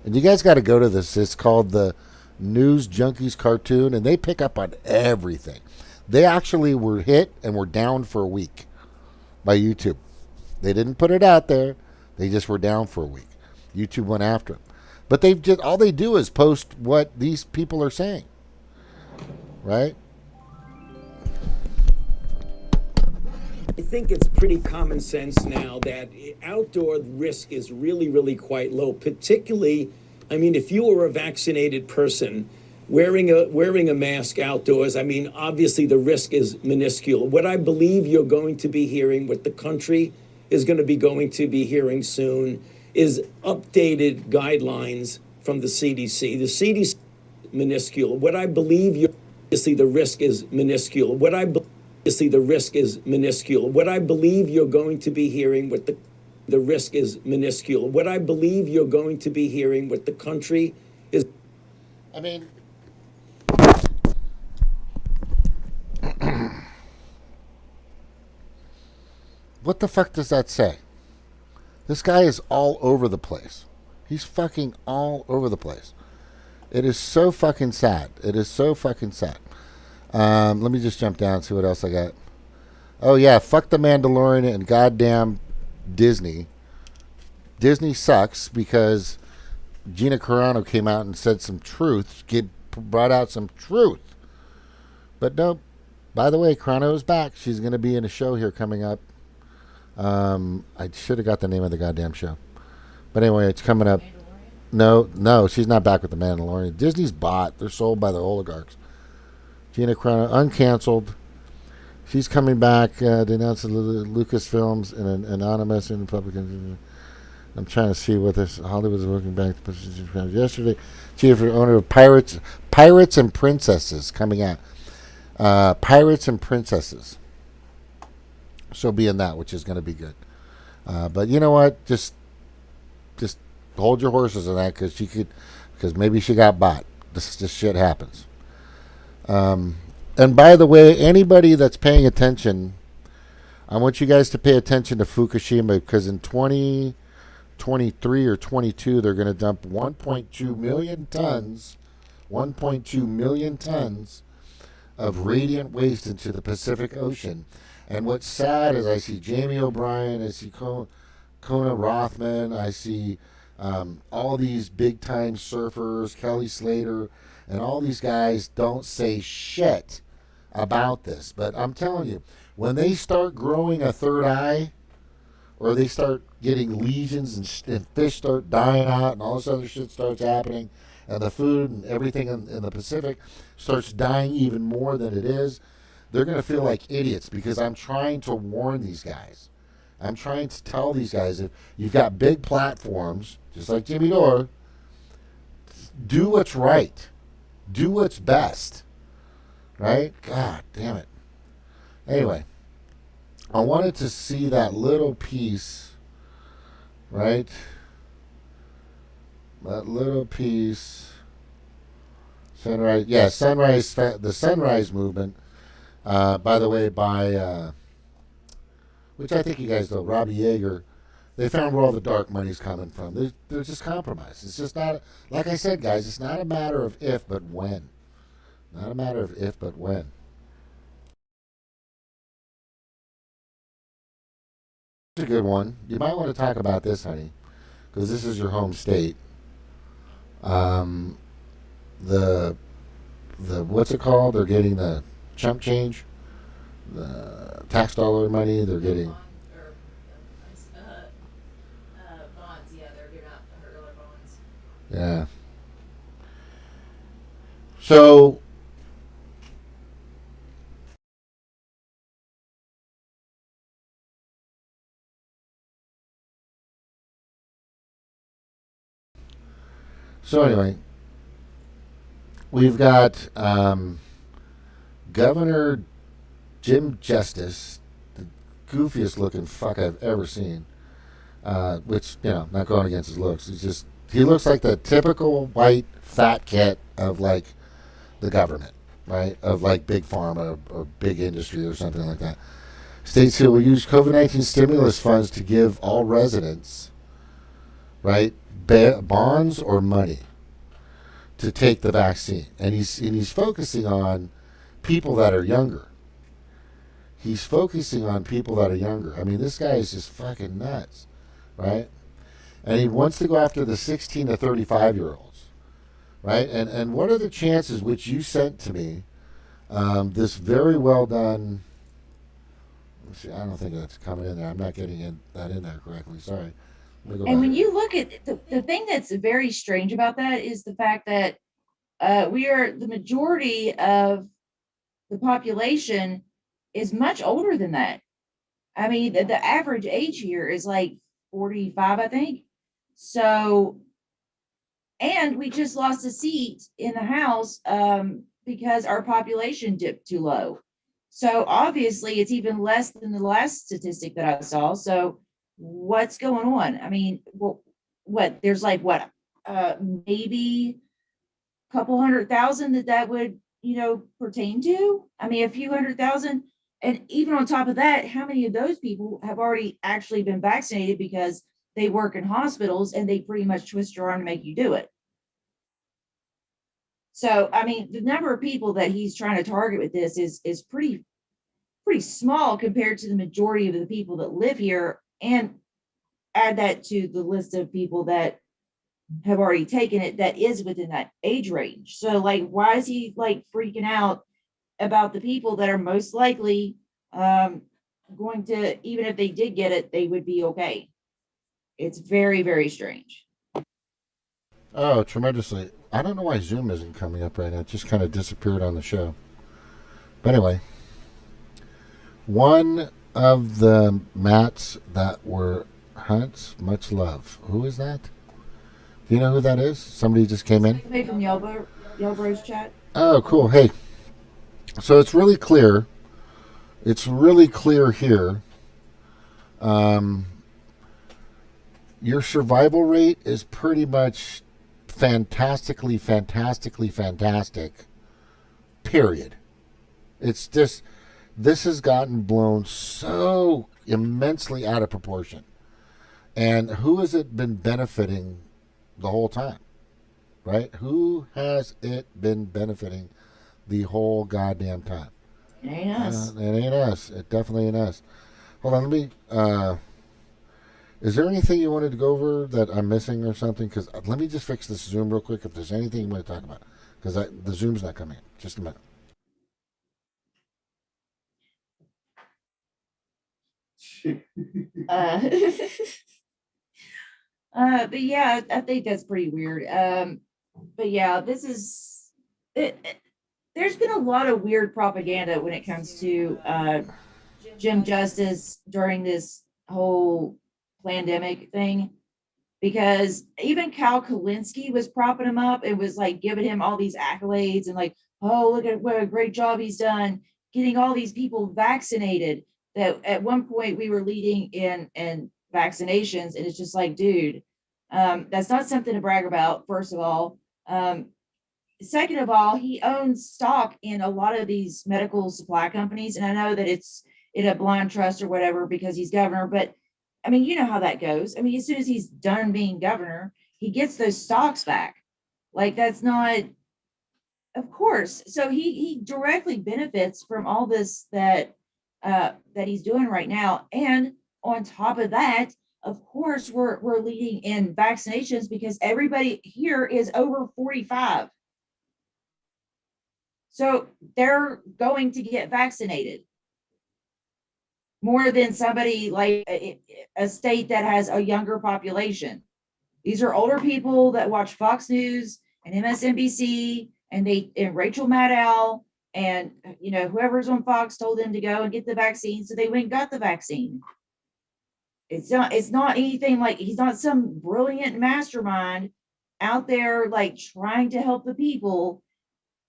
And you guys got to go to this. It's called the News Junkies cartoon, and they pick up on everything. They actually were hit and were down for a week by YouTube. They didn't put it out there. They just were down for a week. YouTube went after them. But they've just, all they do is post what these people are saying. Right? I think it's pretty common sense now that outdoor risk is really, really quite low. Particularly, I mean, if you were a vaccinated person wearing a mask outdoors, I mean, obviously the risk is minuscule. What I believe you're going to be hearing, what the country is going to be hearing soon, is updated guidelines from the CDC. The CDC minuscule. What I believe you're obviously the risk is minuscule. Obviously the risk is minuscule. What I believe you're going to be hearing, what the risk is minuscule. What I believe you're going to be hearing, what the country is. I mean, what the fuck does that say? This guy is all over the place. He's fucking all over the place. It is so fucking sad. It is so fucking sad. Let me just jump down and see what else I got. Oh, yeah. Fuck the Mandalorian and goddamn Disney. Disney sucks because Gina Carano came out and said some truth, brought out some truth. But nope. By the way, Carano is back. She's going to be in a show here coming up. I should have got the name of the goddamn show. But anyway, it's coming up. No, she's not back with the Mandalorian. Disney's bought. They're sold by the oligarchs. Gina Carano, uncanceled. She's coming back to announce the Lucasfilms and an anonymous and Republican. I'm trying to see what this Hollywood's working back to yesterday. Chief owner of Pirates and Princesses coming out. Pirates and Princesses. She'll be in that, which is going to be good. But you know what? Just hold your horses on that because maybe she got bought. This shit happens. And by the way, anybody that's paying attention, I want you guys to pay attention to Fukushima because in 2023 or 22, they're going to dump 1.2 million tons of radiant waste into the Pacific Ocean. And what's sad is I see Jamie O'Brien, I see Kona Rothman, I see all these big-time surfers, Kelly Slater, and all these guys don't say shit about this. But I'm telling you, when they start growing a third eye, or they start getting lesions and fish start dying out and all this other shit starts happening, and the food and everything in the Pacific starts dying even more than it is, they're going to feel like idiots because I'm trying to warn these guys. I'm trying to tell these guys, if you've got big platforms, just like Jimmy Dore, do what's right. Do what's best. Right? God damn it. Anyway, I wanted to see that little piece, right? That little piece. Sunrise. Yeah, Sunrise. The Sunrise Movement. By the way, which I think you guys know, Robbie Yeager, they found where all the dark money's coming from. They're just compromised. It's just not, like I said, guys, it's not a matter of if, but when. Not a matter of if, but when. It's a good one. You might want to talk about this, honey, because this is your home state. The what's it called? They're getting the chump change, the tax dollar money. They're getting bonds. Yeah, they're giving out $100 bonds. Yeah. So anyway, we've got Governor Jim Justice, the goofiest looking fuck I've ever seen. Which, not going against his looks. He looks like the typical white fat kid of like the government, right? Of like big pharma or big industry or something like that. States who will use COVID-19 stimulus funds to give all residents, right, bonds or money to take the vaccine. And he's focusing on people that are younger. he's focusing on people that are younger. I mean, this guy is just fucking nuts, right? And he wants to go after the 16 to 35-year-olds, right? And what are the chances, which you sent to me, this very well done, let's see, I don't think that's coming in there. I'm not getting that in there correctly. Sorry. Let me go And back. when you look at the thing that's very strange about that is the fact that we are the majority of the population is much older than that. I mean, the average age here is like 45, I think. So, and we just lost a seat in the House because our population dipped too low. So obviously it's even less than the last statistic that I saw. So what's going on? I mean, what there's like what maybe a couple 100,000 that would, pertain to. I mean, a few 100,000. And even on top of that, how many of those people have already actually been vaccinated because they work in hospitals and they pretty much twist your arm to make you do it? So, I mean, the number of people that he's trying to target with this is pretty small compared to the majority of the people that live here, and add that to the list of people that have already taken it that is within that age range. So like, why is he like freaking out about the people that are most likely going to, even if they did get it, they would be okay? It's very, very strange. Oh, tremendously. I don't know why Zoom isn't coming up right now. It just kind of disappeared on the show. But anyway, one of the mats that were Hunt's, much love. Who is that? Do you know who that is? Somebody just came in? Somebody from Yellowbro's chat. Oh, cool. Hey, so it's really clear. It's really clear here. Your survival rate is pretty much fantastic. Period. It's just, this has gotten blown so immensely out of proportion. And who has it been benefiting the whole time? Right? Who has it been benefiting the whole goddamn time? It ain't us. It ain't us. It definitely ain't us. Hold on, let me. Is there anything you wanted to go over that I'm missing or something? Because let me just fix this Zoom real quick. If there's anything you want to talk about, because the Zoom's not coming in. Just a minute. But yeah, I think that's pretty weird. But yeah, this is it. There's been a lot of weird propaganda when it comes to Jim Justice during this whole pandemic thing, because even Cal Kalinske was propping him up and was like giving him all these accolades and like, oh, look at what a great job he's done getting all these people vaccinated. That at one point we were leading in vaccinations, and it's just like, dude, that's not something to brag about, first of all. Second of all, he owns stock in a lot of these medical supply companies, and I know that it's in a blind trust or whatever because he's governor, but I mean, you know how that goes. I mean, as soon as he's done being governor, he gets those stocks back. Like, that's not, of course. So he directly benefits from all this that he's doing right now. And on top of that, of course, we're leading in vaccinations because everybody here is over 45. So they're going to get vaccinated more than somebody like a state that has a younger population. These are older people that watch Fox News and MSNBC and Rachel Maddow and whoever's on Fox told them to go and get the vaccine, so they went and got the vaccine. It's not anything like, he's not some brilliant mastermind out there like trying to help the people.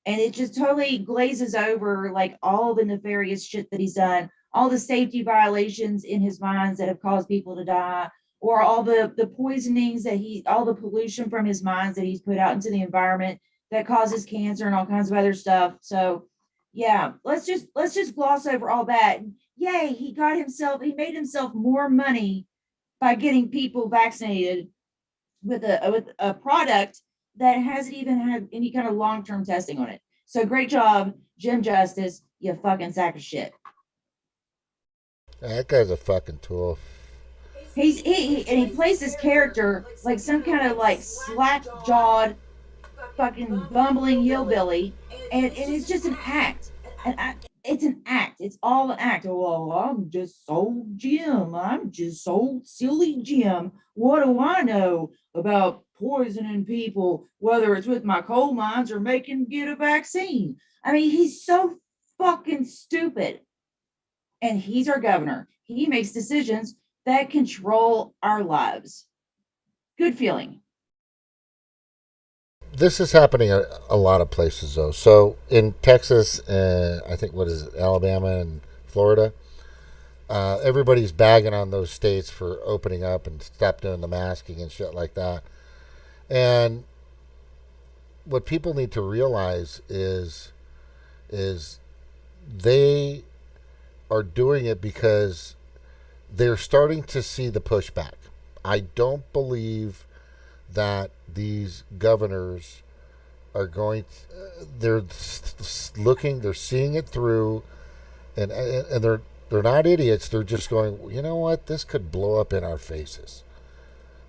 And it just totally glazes over like all the nefarious shit that he's done, all the safety violations in his mines that have caused people to die, or all the poisonings all the pollution from his mines that he's put out into the environment that causes cancer and all kinds of other stuff. So yeah, let's just gloss over all that. Yay, he made himself more money by getting people vaccinated with a product that hasn't even had any kind of long-term testing on it. So great job, Jim Justice, you fucking sack of shit. That guy's a fucking tool. And he plays this character like some kind of like slack jawed fucking bumbling hillbilly, and it's just an act. It's an act. It's all an act. Oh, well, I'm just so Jim. I'm just so silly Jim. What do I know about poisoning people, whether it's with my coal mines or making get a vaccine? I mean, he's so fucking stupid. And he's our governor. He makes decisions that control our lives. Good feeling. This is happening at a lot of places, though. So in Texas, I think, what is it, Alabama and Florida, everybody's bagging on those states for opening up and stop doing the masking and shit like that. And what people need to realize is they are doing it because they're starting to see the pushback. I don't believe that these governors are going to, they're seeing it through, and they're not idiots. They're just going, you know what, this could blow up in our faces.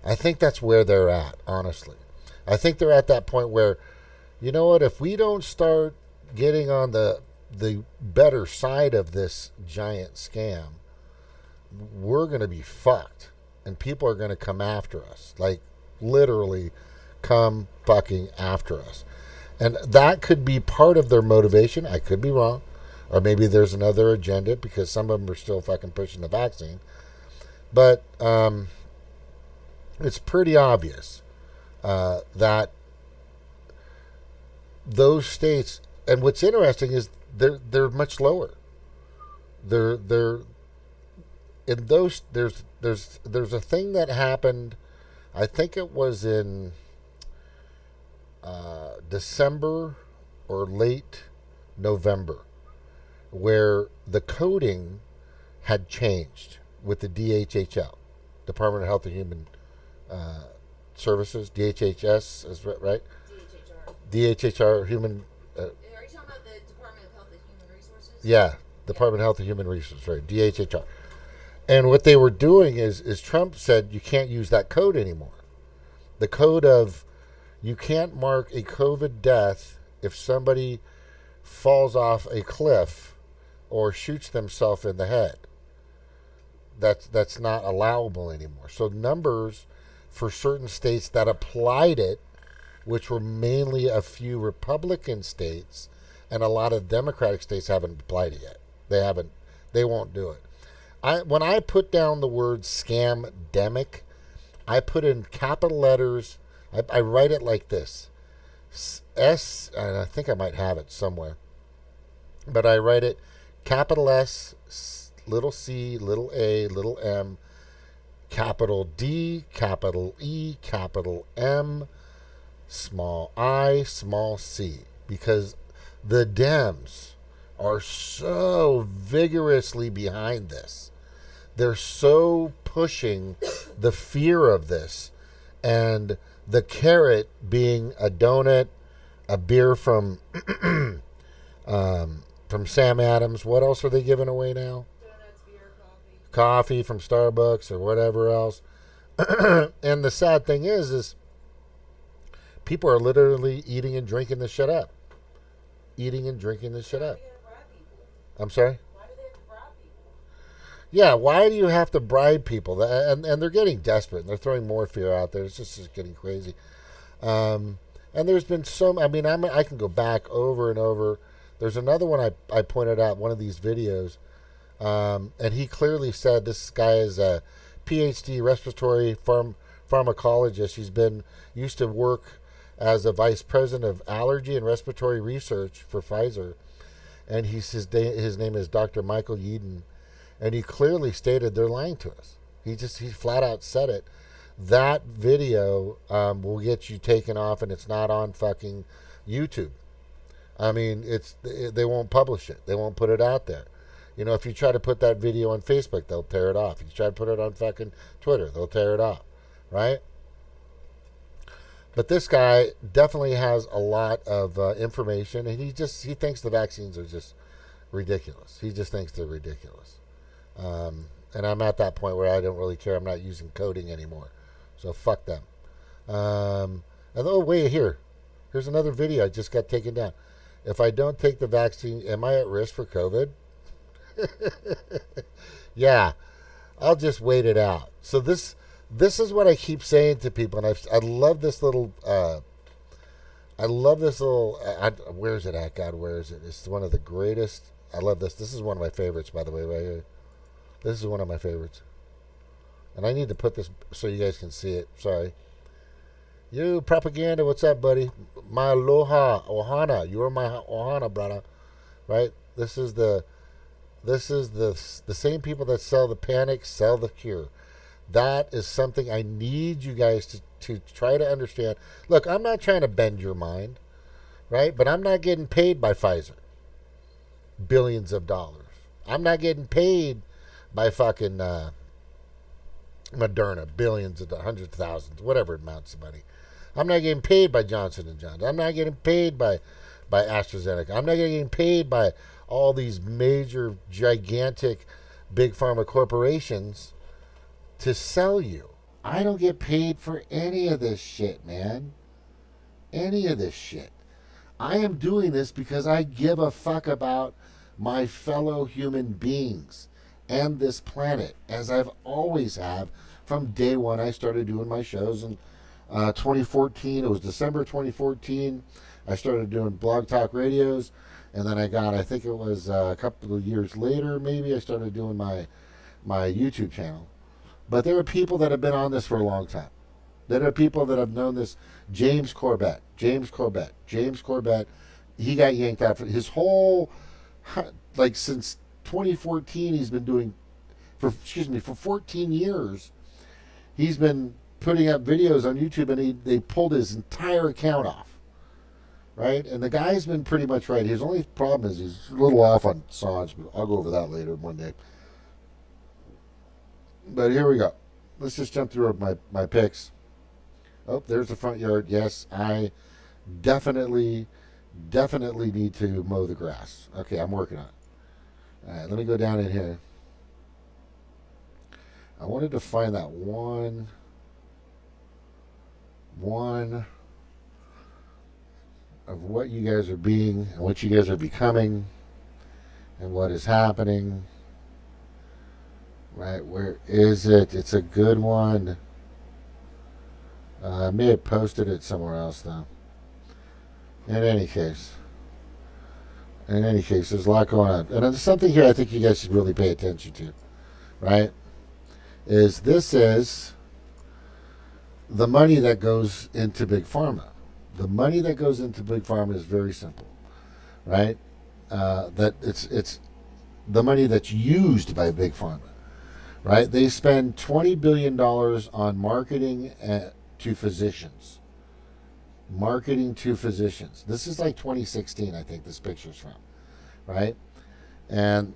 I think that's where they're at, honestly. I think they're at that point where, you know what, if we don't start getting on the better side of this giant scam, we're going to be fucked, and people are going to come after us, like literally come fucking after us. And that could be part of their motivation. I could be wrong, or maybe there's another agenda, because some of them are still fucking pushing the vaccine. But it's pretty obvious that those states, and what's interesting is they're much lower. They're in those, there's a thing that happened, I think it was in December or late November, where the coding had changed with the DHHL, Department of Health and Human Services, DHHS, is right? DHHR, Human... Are you talking about the Department of Health and Human Resources? Yeah, Department of Health and Human Resources, right, DHHR. And what they were doing is Trump said you can't use that code anymore. The code of you can't mark a COVID death if somebody falls off a cliff or shoots themselves in the head. That's not allowable anymore. So numbers for certain states that applied it, which were mainly a few Republican states, and a lot of Democratic states haven't applied it yet. They won't do it. When I put down the word scam-demic, I put in capital letters. I write it like this. S, and I think I might have it somewhere. But I write it capital S, little c, little a, little m, capital D, capital E, capital M, small I, small c. Because the Dems are so vigorously behind this. They're so pushing the fear of this, and the carrot being a donut, a beer from Sam Adams. What else are they giving away now? Donuts, beer, Coffee from Starbucks or whatever else. And the sad thing is people are literally eating and drinking this shit up. Eating and drinking this shit up. I'm sorry? Why do they have to bribe people? Yeah, why do you have to bribe people? And they're getting desperate, and they're throwing more fear out there. It's just getting crazy. And there's been I can go back over and over. There's another one I pointed out, one of these videos, and he clearly said this guy is a PhD respiratory pharmacologist. He's used to work as a vice president of allergy and respiratory research for Pfizer. And his name is Dr. Michael Yeadon, and he clearly stated they're lying to us. He flat out said it. That video will get you taken off, and it's not on fucking YouTube. I mean, they won't publish it. They won't put it out there. You know, if you try to put that video on Facebook, they'll tear it off. If you try to put it on fucking Twitter, they'll tear it off, right? But this guy definitely has a lot of information, and he thinks the vaccines are just ridiculous. He just thinks they're ridiculous. And I'm at that point where I don't really care. I'm not using coding anymore. So fuck them. And oh, wait, here's another video I just got taken down. If I don't take the vaccine, am I at risk for COVID? Yeah, I'll just wait it out. So this is what I keep saying to people, and I love this little. Where is it at? God, where is it? It's one of the greatest. I love this. This is one of my favorites, by the way, right here. This is one of my favorites. And I need to put this so you guys can see it. Sorry. You, propaganda, what's up, buddy? My aloha, ohana. You are my ohana, brother. Right? This is the same people that sell the panic, sell the cure. That is something I need you guys to try to understand. Look, I'm not trying to bend your mind, right? But I'm not getting paid by Pfizer. Billions of dollars. I'm not getting paid by fucking Moderna. Billions of hundreds of thousands, whatever it amounts to money. I'm not getting paid by Johnson & Johnson. I'm not getting paid by AstraZeneca. I'm not getting paid by all these major, gigantic, big pharma corporations to sell you. I don't get paid for any of this shit, man. Any of this shit. I am doing this because I give a fuck about my fellow human beings and this planet, as I've always have from day one. I started doing my shows in 2014. It was December 2014. I started doing blog talk radios, and then I think it was a couple of years later, maybe I started doing my YouTube channel. But there are people that have been on this for a long time. There are people that have known this. James Corbett, he got yanked out. His whole, since 2014, he's been doing, for 14 years, he's been putting up videos on YouTube, and they pulled his entire account off. Right? And the guy's been pretty much right. His only problem is he's a little off on Assange, but I'll go over that later one day. But here we go. Let's just jump through my picks. Oh, there's the front yard. Yes, I definitely need to mow the grass. Okay, I'm working on it. All right, let me go down in here. I wanted to find that one of what you guys are being and what you guys are becoming and what is happening. Right, where is it? It's a good one. I may have posted it somewhere else, though. In any case, there's a lot going on. And there's something here I think you guys should really pay attention to, right? This is the money that goes into Big Pharma. The money that goes into Big Pharma is very simple, right? That it's the money that's used by Big Pharma. Right? They spend $20 billion on marketing to physicians. Marketing to physicians. This is like 2016, I think this picture's from. Right? And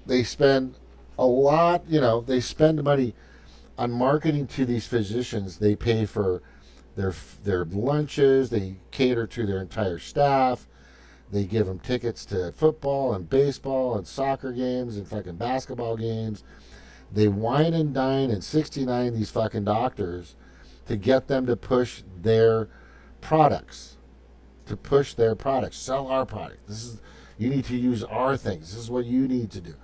they spend a lot, they spend money on marketing to these physicians. They pay for their lunches. They cater to their entire staff. They give them tickets to football and baseball and soccer games and fucking basketball games. They wine and dine and 69 these fucking doctors to get them to push their products. Sell our product. You need to use our things. This is what you need to do.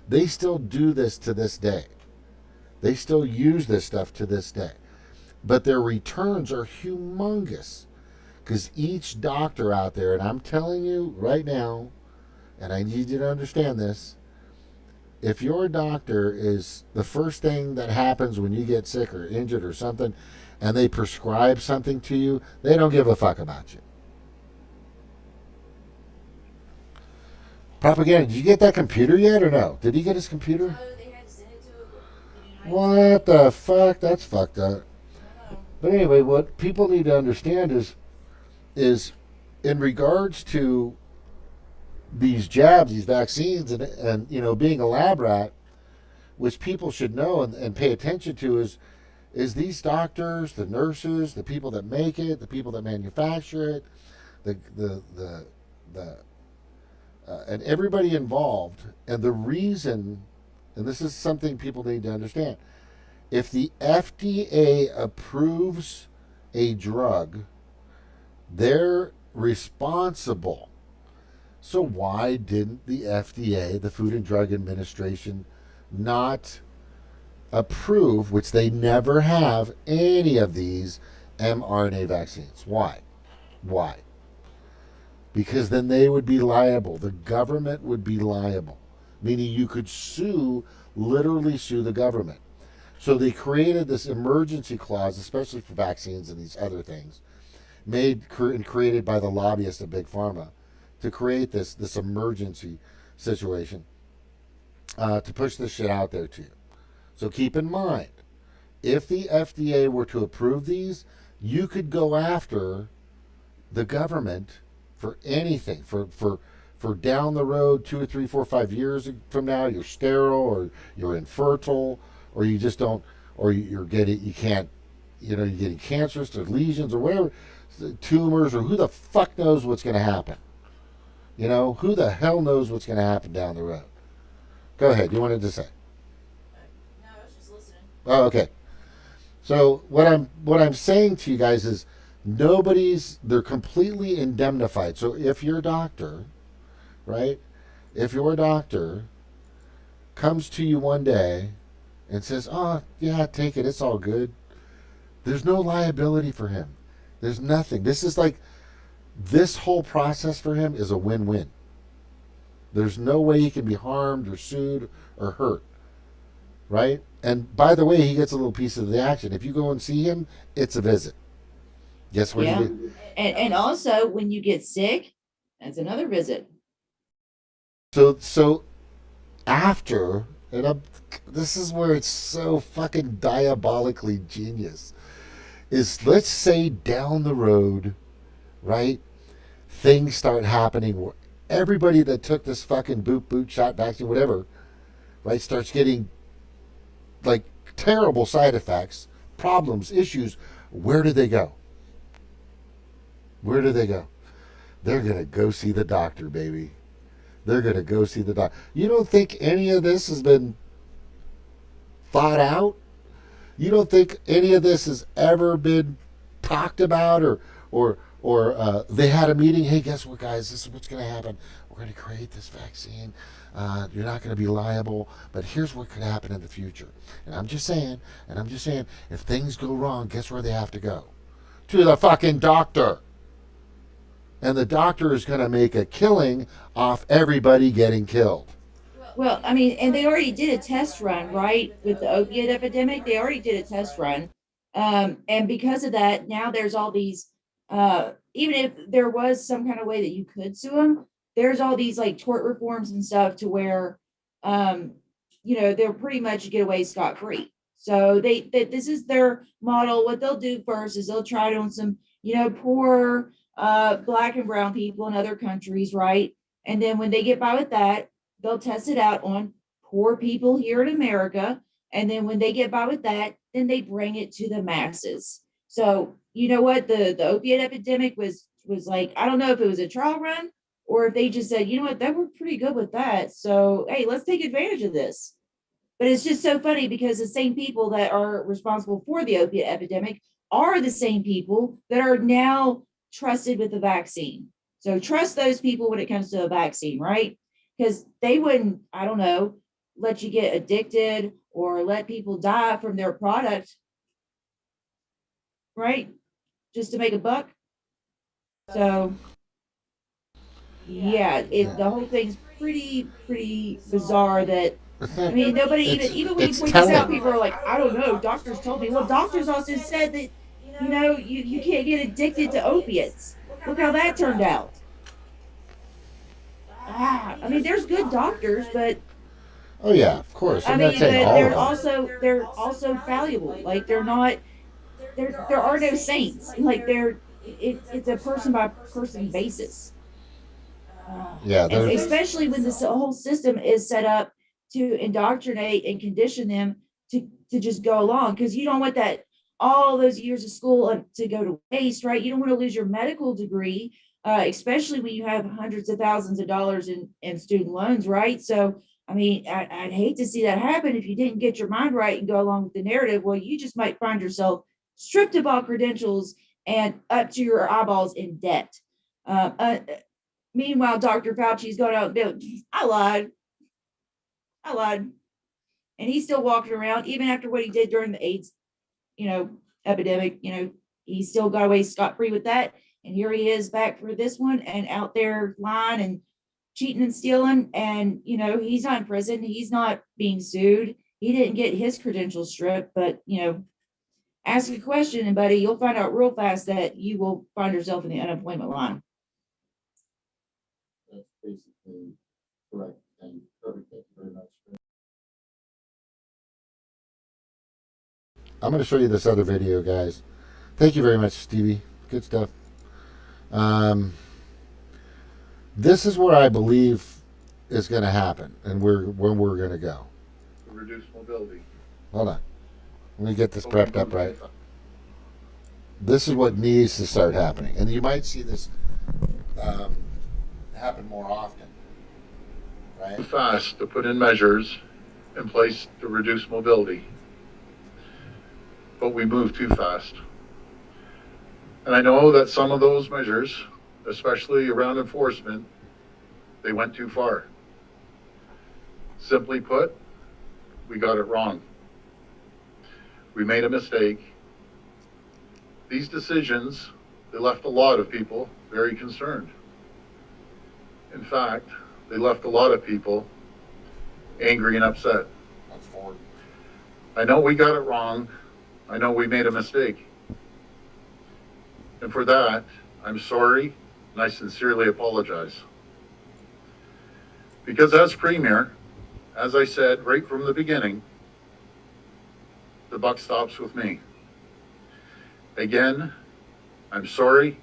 They still do this to this day. They still use this stuff to this day. But their returns are humongous. Because each doctor out there, and I'm telling you right now, and I need you to understand this, if your doctor is the first thing that happens when you get sick or injured or something, and they prescribe something to you, they don't give a fuck about you. Propaganda, did you get that computer yet or no? Did he get his computer? No, they had to send it to What the fuck? That's fucked up. But anyway, what people need to understand is in regards to these jabs, these vaccines, and being a lab rat, which people should know and pay attention to is these doctors, the nurses, the people that make it, the people that manufacture it, and everybody involved. And the reason and this is something people need to understand. If the FDA approves a drug, they're responsible. So why didn't the FDA, the Food and Drug Administration, not approve, which they never have, any of these mRNA vaccines? Why? Why? Because then they would be liable. The government would be liable, meaning you could sue, literally sue the government. So they created this emergency clause, especially for vaccines and these other things, created by the lobbyists of Big Pharma, to create this emergency situation, to push this shit out there to you. So keep in mind, if the FDA were to approve these, you could go after the government for anything, for down the road, 2 or 3, 4, 5 years from now, you're sterile or you're infertile, or you just don't, or you're getting cancerous or lesions or whatever, tumors, or who the fuck knows what's going to happen. Who the hell knows what's going to happen down the road? Go ahead. You wanted to say? No, I was just listening. Oh, okay. So what I'm saying to you guys is, they're completely indemnified. So if your doctor, right? If your doctor comes to you one day and says, "Oh, yeah, take it. It's all good," there's no liability for him. There's nothing. This whole process for him is a win-win. There's no way he can be harmed or sued or hurt, right? And by the way, he gets a little piece of the action. If you go and see him, it's a visit. Guess what Yeah. he did? And also when you get sick, that's another visit. So after, this is where it's so fucking diabolically genius, is let's say down the road, right, things start happening where everybody that took this fucking boot shot vaccine, whatever, right, starts getting like terrible side effects, problems, issues. Where do they go? Where do they go? They're going to go see the doctor, baby. They're going to go see the doctor. You don't think any of this has been thought out? You don't think any of this has ever been talked about, or they had a meeting? Hey, guess what, guys? This is what's going to happen. We're going to create this vaccine. You're not going to be liable, but here's what could happen in the future. And I'm just saying, if things go wrong, guess where they have to go? To the fucking doctor. And the doctor is going to make a killing off everybody getting killed. Well, I mean, and they already did a test run, right? With the opiate epidemic, they already did a test run. And because of that, now there's all these, even if there was some kind of way that you could sue them, there's all these like tort reforms and stuff to where, they'll pretty much get away scot-free. So this is their model. What they'll do first is they'll try it on some, poor Black and brown people in other countries, right? And then when they get by with that, they'll test it out on poor people here in America. And then when they get by with that, then they bring it to the masses. So you know what? The opiate epidemic was like, I don't know if it was a trial run or if they just said, you know what, that worked pretty good with that. So, hey, let's take advantage of this. But it's just so funny because the same people that are responsible for the opiate epidemic are the same people that are now trusted with the vaccine. So trust those people when it comes to a vaccine, right? Because they wouldn't, I don't know, let you get addicted or let people die from their product, right? Just to make a buck. So yeah, the whole thing's pretty bizarre that, I mean, nobody even when you point this out, people are like, I don't know, doctors told me. Well, doctors also said that, you can't get addicted to opiates. Look how that turned out. I mean, there's good doctors, but Oh yeah, of course. I'm I not mean, saying but all of them. they're also valuable. Like they're not, there are no saints. Like it's a person by person basis. Yeah, And there's especially when this whole system is set up to indoctrinate and condition them to just go along, because you don't want that all those years of school to go to waste, right? You don't want to lose your medical degree, especially when you have hundreds of thousands of dollars in student loans, right? So I mean, I'd hate to see that happen if you didn't get your mind right and go along with the narrative. Well, you just might find yourself stripped of all credentials and up to your eyeballs in debt. Meanwhile, Dr. Fauci's going out and I lied. I lied. And he's still walking around, even after what he did during the AIDS, epidemic, he still got away scot-free with that. And here he is back for this one and out there lying and cheating and stealing. And, he's not in prison. He's not being sued. He didn't get his credentials stripped, but, ask a question and buddy, you'll find out real fast that you will find yourself in the unemployment line. That's basically correct. And perfect. Thank you very much. I'm going to show you this other video, guys. Thank you very much, Stevie. Good stuff. This is where I believe is going to happen and when we're going to go. Reduce mobility. Hold on. Let me get this prepped up right. This is what needs to start happening. And you might see this happen more often. Right? Fast to put in measures in place to reduce mobility. But we move too fast. And I know that some of those measures, especially around enforcement, they went too far. Simply put, we got it wrong. We made a mistake. These decisions, they left a lot of people very concerned. In fact, they left a lot of people angry and upset. That's forward. I know we got it wrong. I know we made a mistake. And for that, I'm sorry and I sincerely apologize. Because as Premier, as I said right from the beginning, the buck stops with me. Again, I'm sorry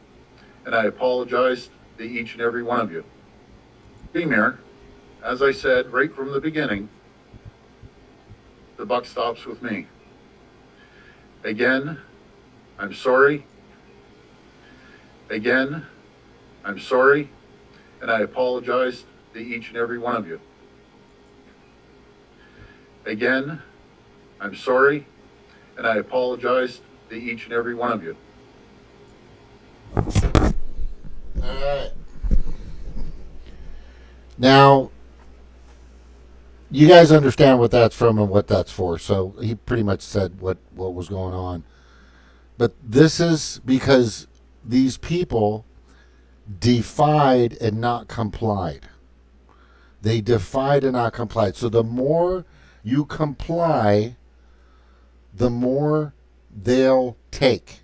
and I apologize to each and every one of you. Premier, as I said right from the beginning, the buck stops with me. Again, I'm sorry. Again, I'm sorry, and I apologize to each and every one of you. Again, I'm sorry, and I apologize to each and every one of you. All right. Now, you guys understand what that's from and what that's for. So he pretty much said what was going on. But this is because these people defied and not complied. They defied and not complied. So the more you comply, the more they'll take.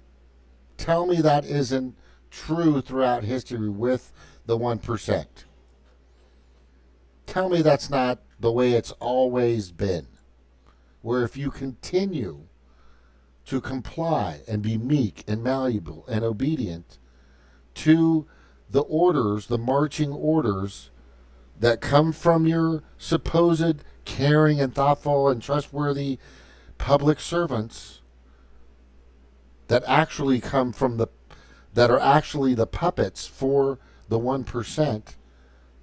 Tell me that isn't true throughout history with the 1%. Tell me that's not the way it's always been. Where if you continue to comply and be meek and malleable and obedient to the orders, the marching orders that come from your supposed caring and thoughtful and trustworthy public servants that actually come from that are actually the puppets for the 1%,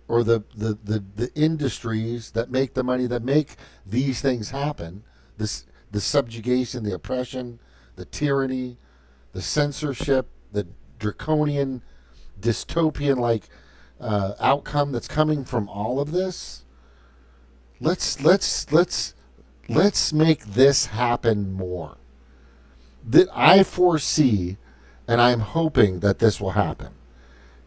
or the industries that make the money, that make these things happen, the subjugation, the oppression, the tyranny, the censorship, the draconian, dystopian outcome that's coming from all of this. Let's make this happen more. That I foresee, and I'm hoping that this will happen,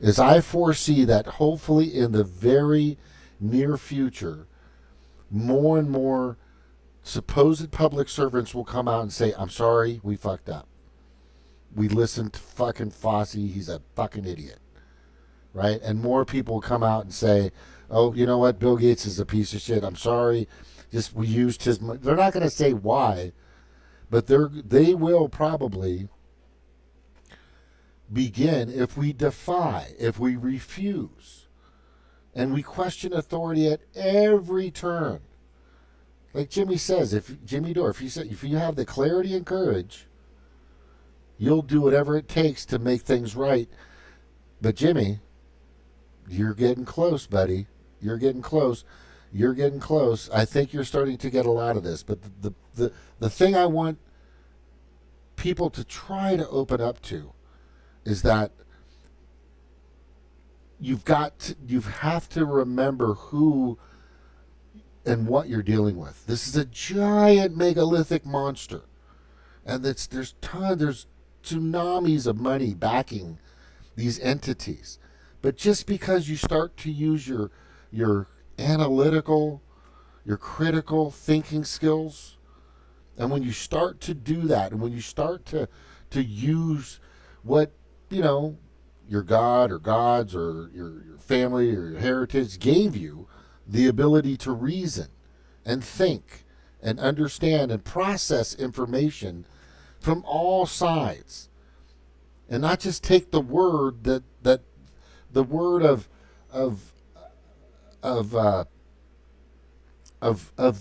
is I foresee that hopefully in the very near future, more and more supposed public servants will come out and say, I'm sorry, we fucked up. We listened to fucking Fauci, he's a fucking idiot. Right? And more people will come out and say, oh, you know what, Bill Gates is a piece of shit, I'm sorry, just we used his money. They're not going to say why, but they will probably begin if we defy, if we refuse, and we question authority at every turn. Like Jimmy says, Jimmy Dore, if you have the clarity and courage, you'll do whatever it takes to make things right. But Jimmy, you're getting close, buddy. You're getting close. You're getting close. I think you're starting to get a lot of this. But the thing I want people to try to open up to is that you have to remember who and what you're dealing with. This is a giant megalithic monster, and there's tsunamis of money backing these entities. But just because you start to use your analytical, your critical thinking skills, and when you start to do that, and when you start to use what your God or gods or your family or your heritage gave you, the ability to reason and think and understand and process information from all sides, and not just take the word that the word of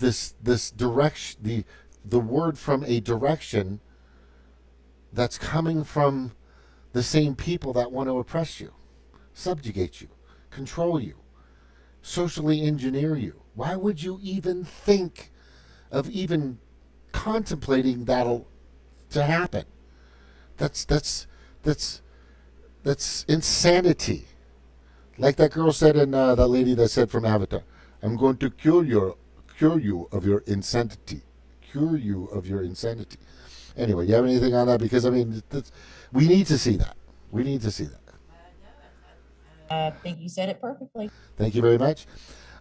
this direction, the word from a direction that's coming from the same people that want to oppress you, subjugate you, control you, socially engineer you. Why would you even think of even contemplating that'll to happen? That's insanity. Like that girl said in that lady that said from Avatar, "I'm going to cure you of your insanity." Cure you of your insanity. Anyway, you have anything on that? Because we need to see that. We need to see that. I think you said it perfectly. Thank you very much.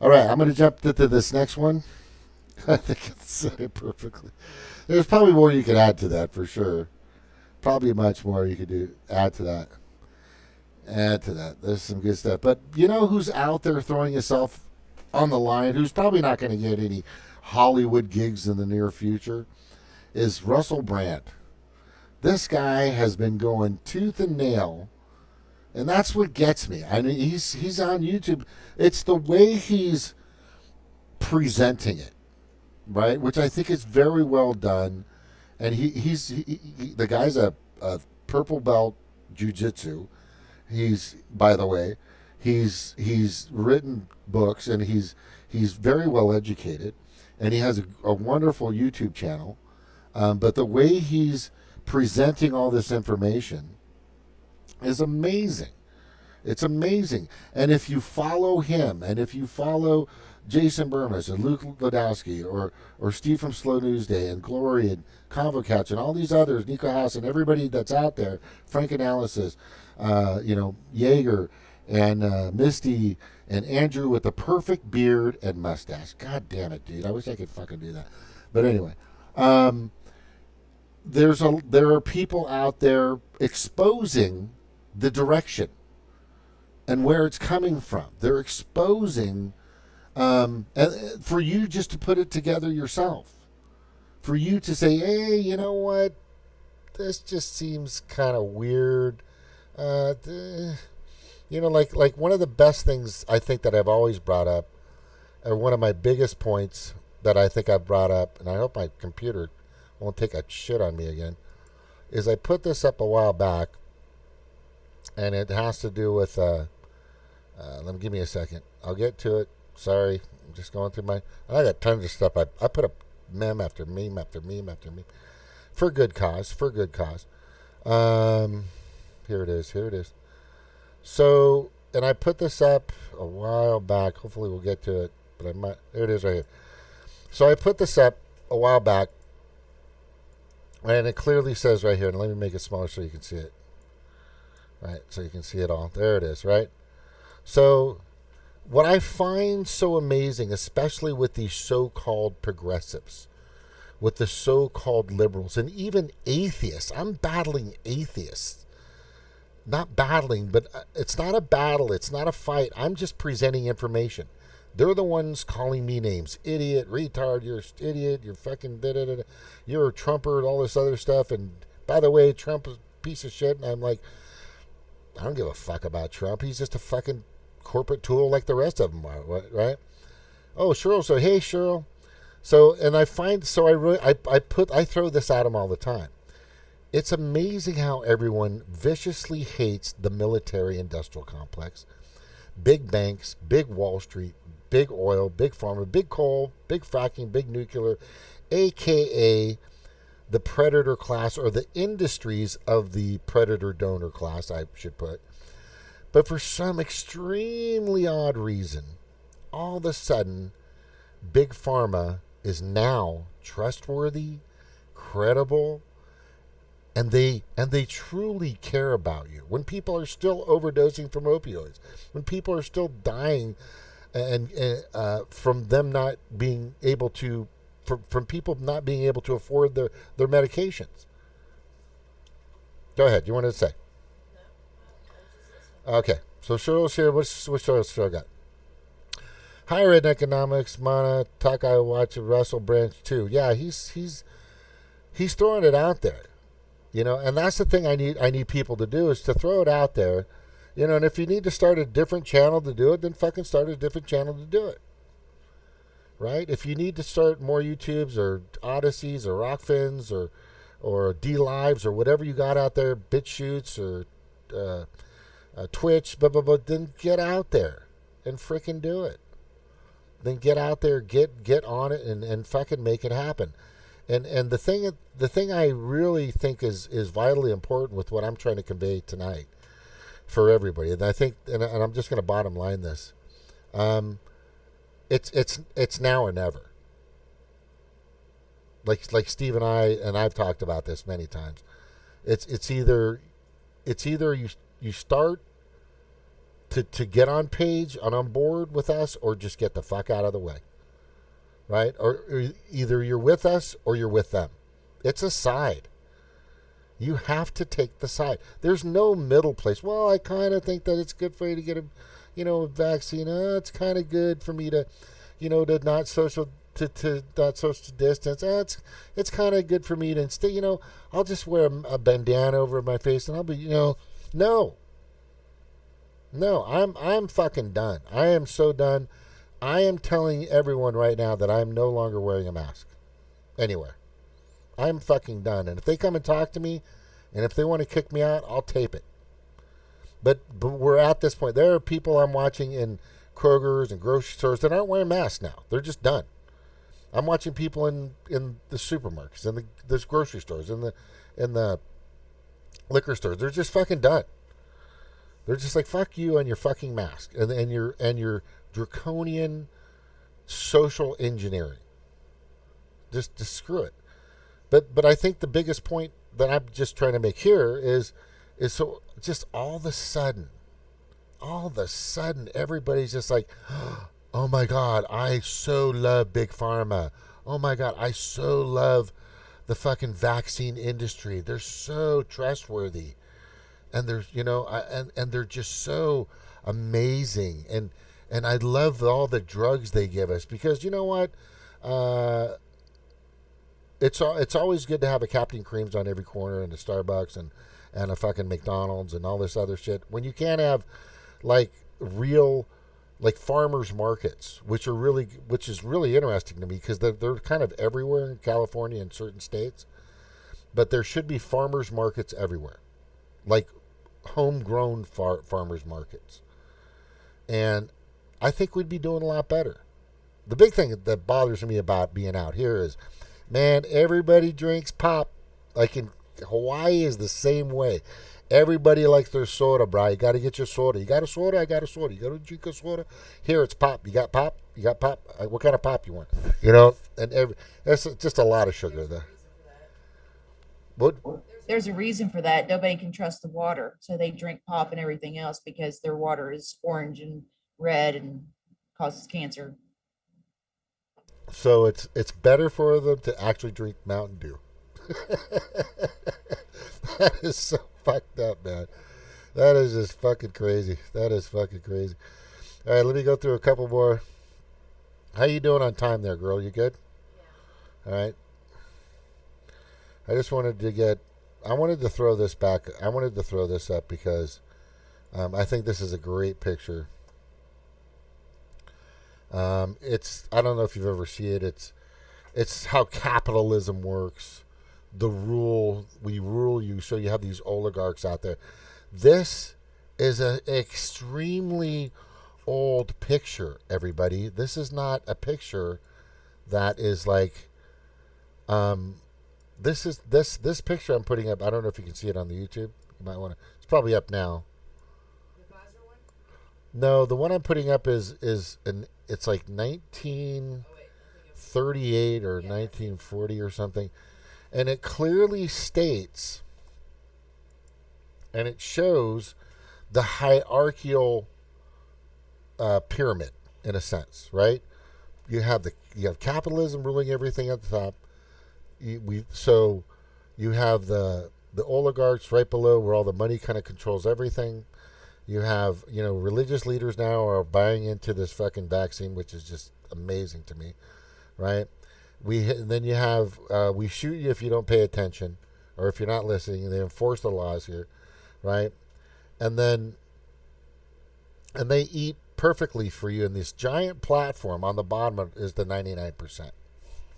All right, I'm going to jump to this next one. I think I said it perfectly. There's probably more you could add to that for sure. Probably much more you could add to that. Add to that. There's some good stuff. But you know who's out there throwing himself on the line, who's probably not going to get any Hollywood gigs in the near future, is Russell Brand. This guy has been going tooth and nail, and that's what gets me. I mean, he's on YouTube. It's the way he's presenting it, right? Which I think is very well done. And the guy's a purple belt jiu-jitsu. By the way, he's written books, and he's very well educated, and he has a wonderful YouTube channel. But the way he's presenting all this information is amazing. It's amazing. And if you follow him, and if you follow Jason Burmis and Luke Ladowski or Steve from Slow News Day and Glory and Convo Couch and all these others, Nico House and everybody that's out there, Frank Analysis, Jaeger and Misty and Andrew with the perfect beard and mustache. God damn it, dude. I wish I could fucking do that. But anyway, there are people out there exposing the direction and where it's coming from. They're exposing for you just to put it together yourself. For you to say, hey, you know what? This just seems kind of weird. Like one of the best things I think that I've always brought up, or one of my biggest points that I think I've brought up, and I hope my computer won't take a shit on me again, is I put this up a while back, and it has to do with, give me a second. I'll get to it. Sorry. I'm just going through I got tons of stuff. I put a meme after meme after meme after meme. For good cause. Here it is. So, and I put this up a while back. Hopefully we'll get to it. But there it is right here. So I put this up a while back. And it clearly says right here, and let me make it smaller so you can see it. Right, so you can see it all. There it is, right? So what I find so amazing, especially with these so-called progressives, with the so-called liberals, and even atheists. I'm battling atheists. Not battling, but it's not a battle. It's not a fight. I'm just presenting information. They're the ones calling me names. Idiot, retard, you're an idiot, you're fucking da-da-da-da. You're a Trumper, all this other stuff. And by the way, Trump is a piece of shit. And I'm like, I don't give a fuck about Trump. He's just a fucking corporate tool like the rest of them are, right? Oh, Cheryl. So, hey, Cheryl. So, and I find, so I throw this at them all the time. It's amazing how everyone viciously hates the military industrial complex, big banks, big Wall Street, big oil, big pharma, big coal, big fracking, big nuclear, aka the predator class, or the industries of the predator donor class, I should put. But for some extremely odd reason, all of a sudden, big pharma is now trustworthy, credible, and they truly care about you. When people are still overdosing from opioids, when people are still dying, and from them not being able to, from people not being able to afford their medications. Go ahead. You wanted to say? Okay. So Cheryl's here. What Cheryl got? Higher ed economics, Mana, Takai watch Russell Branch too. Yeah, he's throwing it out there. You know, and that's the thing I need people to do, is to throw it out there. You know, and if you need to start a different channel to do it, then fucking start a different channel to do it. Right? If you need to start more YouTubes or Odysseys or Rockfins or D-Lives or whatever you got out there, BitChutes or Twitch, blah, blah, blah, then get out there and freaking do it. Then get out there, get on it, and fucking make it happen. And the thing I really think is vitally important with what I'm trying to convey tonight for everybody, and I think, and I'm just going to bottom line this, it's now or never. Like Steve and I've talked about this many times. It's either you start to get on page and on board with us, or just get the fuck out of the way. Right? Or either you're with us or you're with them. It's a side. You have to take the side. There's no middle place. Well, I kind of think that it's good for you to get a vaccine. It's kind of good for me to, to not social distance. It's kind of good for me to instead, I'll just wear a bandana over my face and I'll be, no, I'm fucking done. I am so done. I am telling everyone right now that I'm no longer wearing a mask anywhere. I'm fucking done. And if they come and talk to me, and if they want to kick me out, I'll tape it. But we're at this point. There are people I'm watching in Kroger's and grocery stores that aren't wearing masks now. They're just done. I'm watching people in the supermarkets, in the grocery stores, in the liquor stores. They're just fucking done. They're just like, fuck you and your fucking mask and your draconian social engineering. Just screw it. But I think the biggest point that I'm just trying to make here is so just all of a sudden everybody's just like, oh my God, I so love Big Pharma. Oh my God, I so love the fucking vaccine industry. They're so trustworthy. And there's, and they're just so amazing. And I love all the drugs they give us, because you know what? It's always good to have a Captain Creams on every corner, and a Starbucks and a fucking McDonald's and all this other shit. When you can't have like real farmers markets, which is really interesting to me, because they're kind of everywhere in California and certain states. But there should be farmers markets everywhere, like homegrown farmers markets. And I think we'd be doing a lot better. The big thing that bothers me about being out here is, man, everybody drinks pop. Like in Hawaii is the same way. Everybody likes their soda, bro. You got to get your soda. You got a soda? I got a soda. You got to drink a soda? Here, it's pop. You got pop? You got pop? What kind of pop you want? And that's just a lot of sugar there. What? There's a reason for that. Nobody can trust the water, so they drink pop and everything else because their water is orange and red and causes cancer. So it's better for them to actually drink Mountain Dew. That is so fucked up, man. That is just fucking crazy. That is fucking crazy. All right, let me go through a couple more. How you doing on time there, girl? You good? Yeah. All right. I just wanted to throw this back. I wanted to throw this up because I think this is a great picture. I don't know if you've ever seen it. It's how capitalism works. We rule you, so you have these oligarchs out there. This is an extremely old picture, everybody. This is not a picture that is like, this picture I'm putting up. I don't know if you can see it on the YouTube. You might want to. It's probably up now. The Geyser one? No, the one I'm putting up is it's like 1938 or 1940 or something, and it clearly states, and it shows the hierarchical pyramid in a sense, right? You have capitalism ruling everything at the top. So you have the oligarchs right below where all the money kind of controls everything. You have, religious leaders now are buying into this fucking vaccine, which is just amazing to me, right? Then you have we shoot you if you don't pay attention or if you're not listening. They enforce the laws here, right? And they eat perfectly for you. And this giant platform on the bottom is the 99%,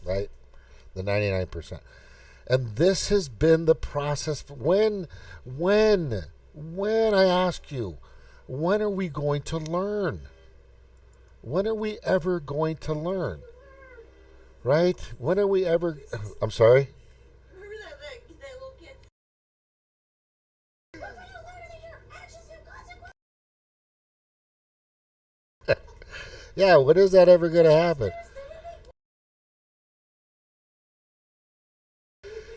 right? The 99%. And this has been the process. When I ask you, when are we going to learn? When are we ever going to learn? Right? When are we ever... I'm sorry? Remember that little kid? What do you learn that your actions have consequences? Yeah, when is that ever going to happen?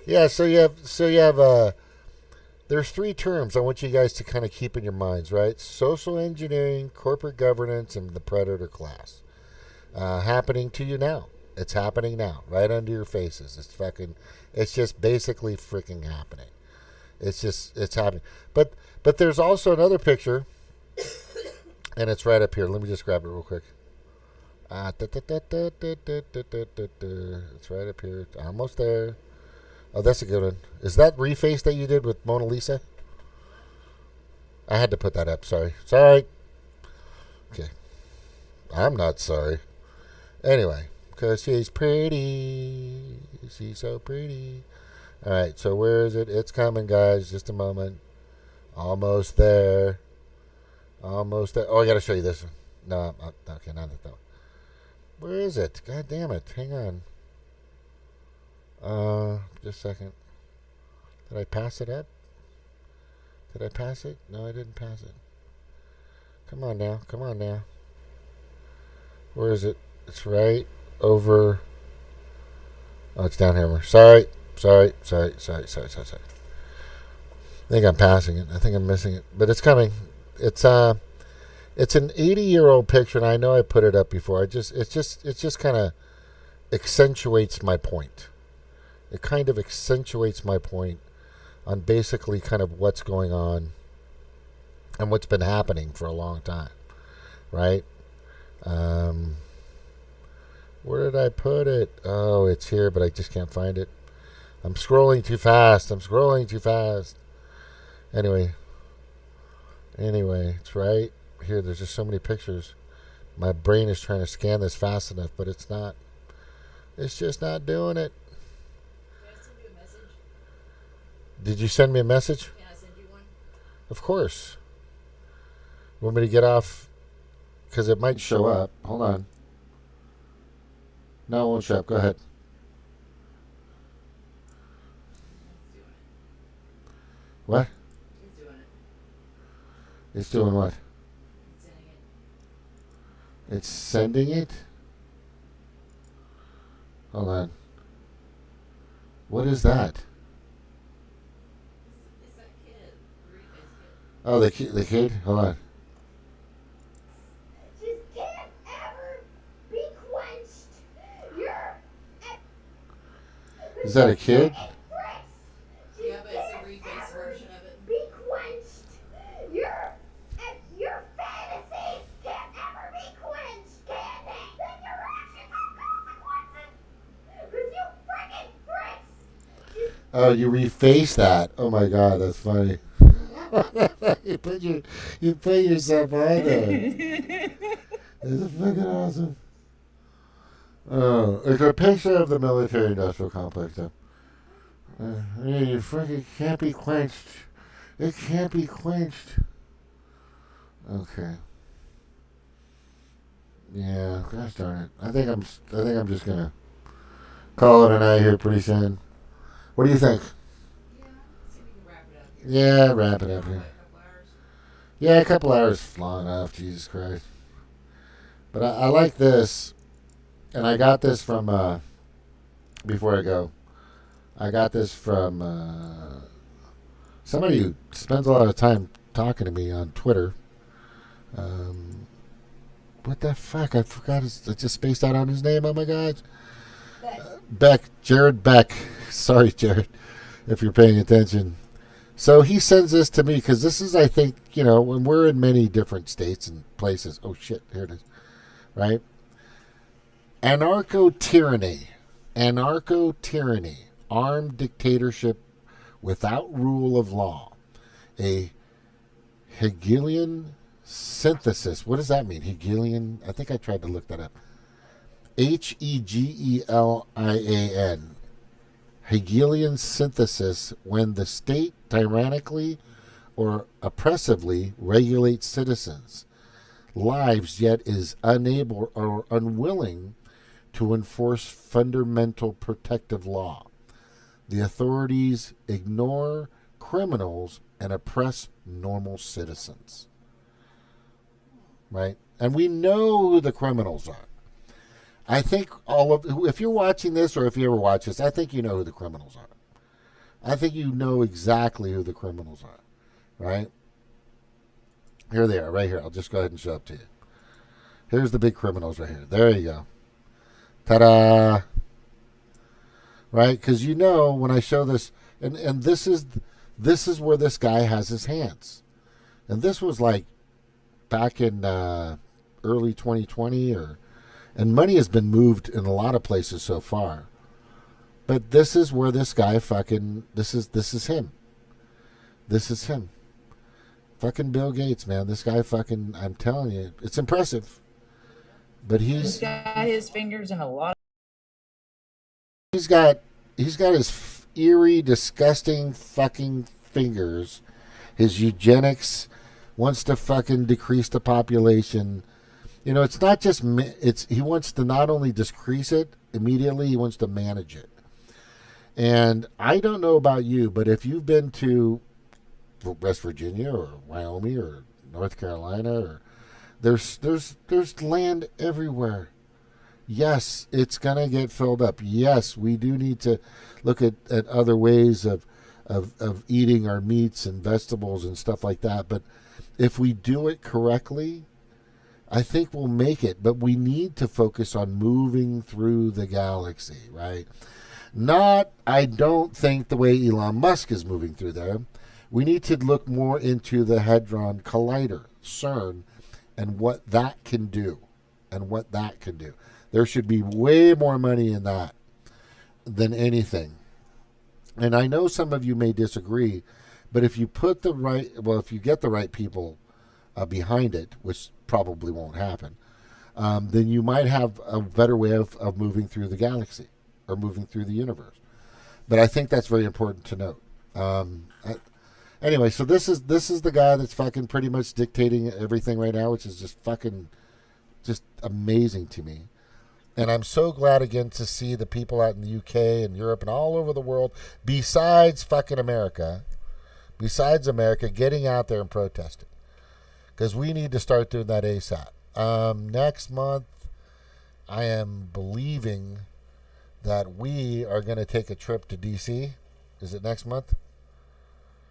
Yeah, so you have there's three terms I want you guys to kind of keep in your minds, right? Social engineering, corporate governance, and the predator class. Happening to you now. It's happening now, right under your faces. It's just basically freaking happening. It's happening. But there's also another picture, and it's right up here. Let me just grab it real quick. It's right up here. Almost there. Oh, that's a good one. Is that reface that you did with Mona Lisa? I had to put that up. Sorry. Okay. I'm not sorry. Anyway, because she's pretty. She's so pretty. All right, so where is it? It's coming, guys. Just a moment. Almost there. Almost there. Oh, I got to show you this one. No, okay, not that one. Where is it? God damn it. Hang on. Just a second. Did I pass it up? Did I pass it? No, I didn't pass it. Come on now. Where is it? It's right over. Oh, it's down here. Sorry. I think I'm passing it. I think I'm missing it, but it's coming. It's an 80-year-old picture, and I know I put it up before. It just kind of accentuates my point. It kind of accentuates my point on basically kind of what's going on and what's been happening for a long time, right? Where did I put it? Oh, it's here, but I just can't find it. I'm scrolling too fast. Anyway, it's right here. There's just so many pictures. My brain is trying to scan this fast enough, but it's not. It's just not doing it. Did you send me a message? Can I send you one? Of course. Want me to get off? Because it might show up. Hold on. No, it won't show up. Go ahead. What? It's doing it. It's doing what? It's sending it. It's sending it? Hold on. What is that? It's that kid. The reface kid. Oh, the kid? Hold on. Just can't ever be quenched. You're Is that a kid? Yeah, but it's a reface version of it. be quenched. Your fantasies can't ever be quenched, can they? Then your actions have consequences. Because you freaking pricks. Oh, you reface that. Oh my God, that's funny. you put yourself on there. It's fucking awesome. Oh, it's a picture of the military-industrial complex. Though. You freaking can't be quenched. It can't be quenched. Okay. Yeah, gosh darn it. I think I'm just gonna call it a night here pretty soon. What do you think? Yeah, see if we can wrap it up here. Yeah, wrap it up here. About a couple hours. Yeah, a couple hours is long enough. Jesus Christ. But I like this, and I got this from before I go. I got this from somebody who spends a lot of time talking to me on Twitter. What the fuck? I forgot. I just spaced out on his name. Oh my god. Beck. Jared Beck. Sorry, Jared, if you're paying attention. So he sends this to me because this is, I think, when we're in many different states and places. Oh shit, here it is. Right? Anarcho-tyranny, armed dictatorship without rule of law, a Hegelian synthesis. What does that mean? Hegelian? I think I tried to look that up. Hegelian. Hegelian synthesis when the state tyrannically or oppressively regulates citizens' lives, yet is unable or unwilling to enforce fundamental protective law. The authorities ignore criminals and oppress normal citizens. Right? And we know who the criminals are. I think if you're watching this or if you ever watch this, I think you know who the criminals are. I think you know exactly who the criminals are. Right? Here they are, right here. I'll just go ahead and show up to you. Here's the big criminals right here. There you go. Ta-da! Right? Because when I show this, and this is where this guy has his hands. And this was like back in early 2020, and money has been moved in a lot of places so far. But this is where this guy this is him. This is him. Fucking Bill Gates, man. This guy I'm telling you, it's impressive. But He's got his fingers in a lot. He's got his eerie, disgusting fucking fingers. His eugenics wants to fucking decrease the population. It's not just he wants to not only decrease it immediately, he wants to manage it. And I don't know about you, but if you've been to West Virginia or Wyoming or North Carolina, or there's land everywhere. Yes, it's gonna get filled up. Yes, we do need to look at other ways of eating our meats and vegetables and stuff like that. But if we do it correctly, I think we'll make it. But we need to focus on moving through the galaxy, right? I don't think the way Elon Musk is moving through there. We need to look more into the Hadron Collider, CERN, and what that can do. There should be way more money in that than anything. And I know some of you may disagree, but if you get the right people behind it, which probably won't happen, then you might have a better way of moving through the galaxy or moving through the universe. But I think that's very important to note. Anyway, so this is the guy that's fucking pretty much dictating everything right now, which is just amazing to me. And I'm so glad again to see the people out in the UK and Europe and all over the world, besides America, getting out there and protesting. Because we need to start doing that ASAP. Next month, I am believing that we are going to take a trip to DC. Is it next month?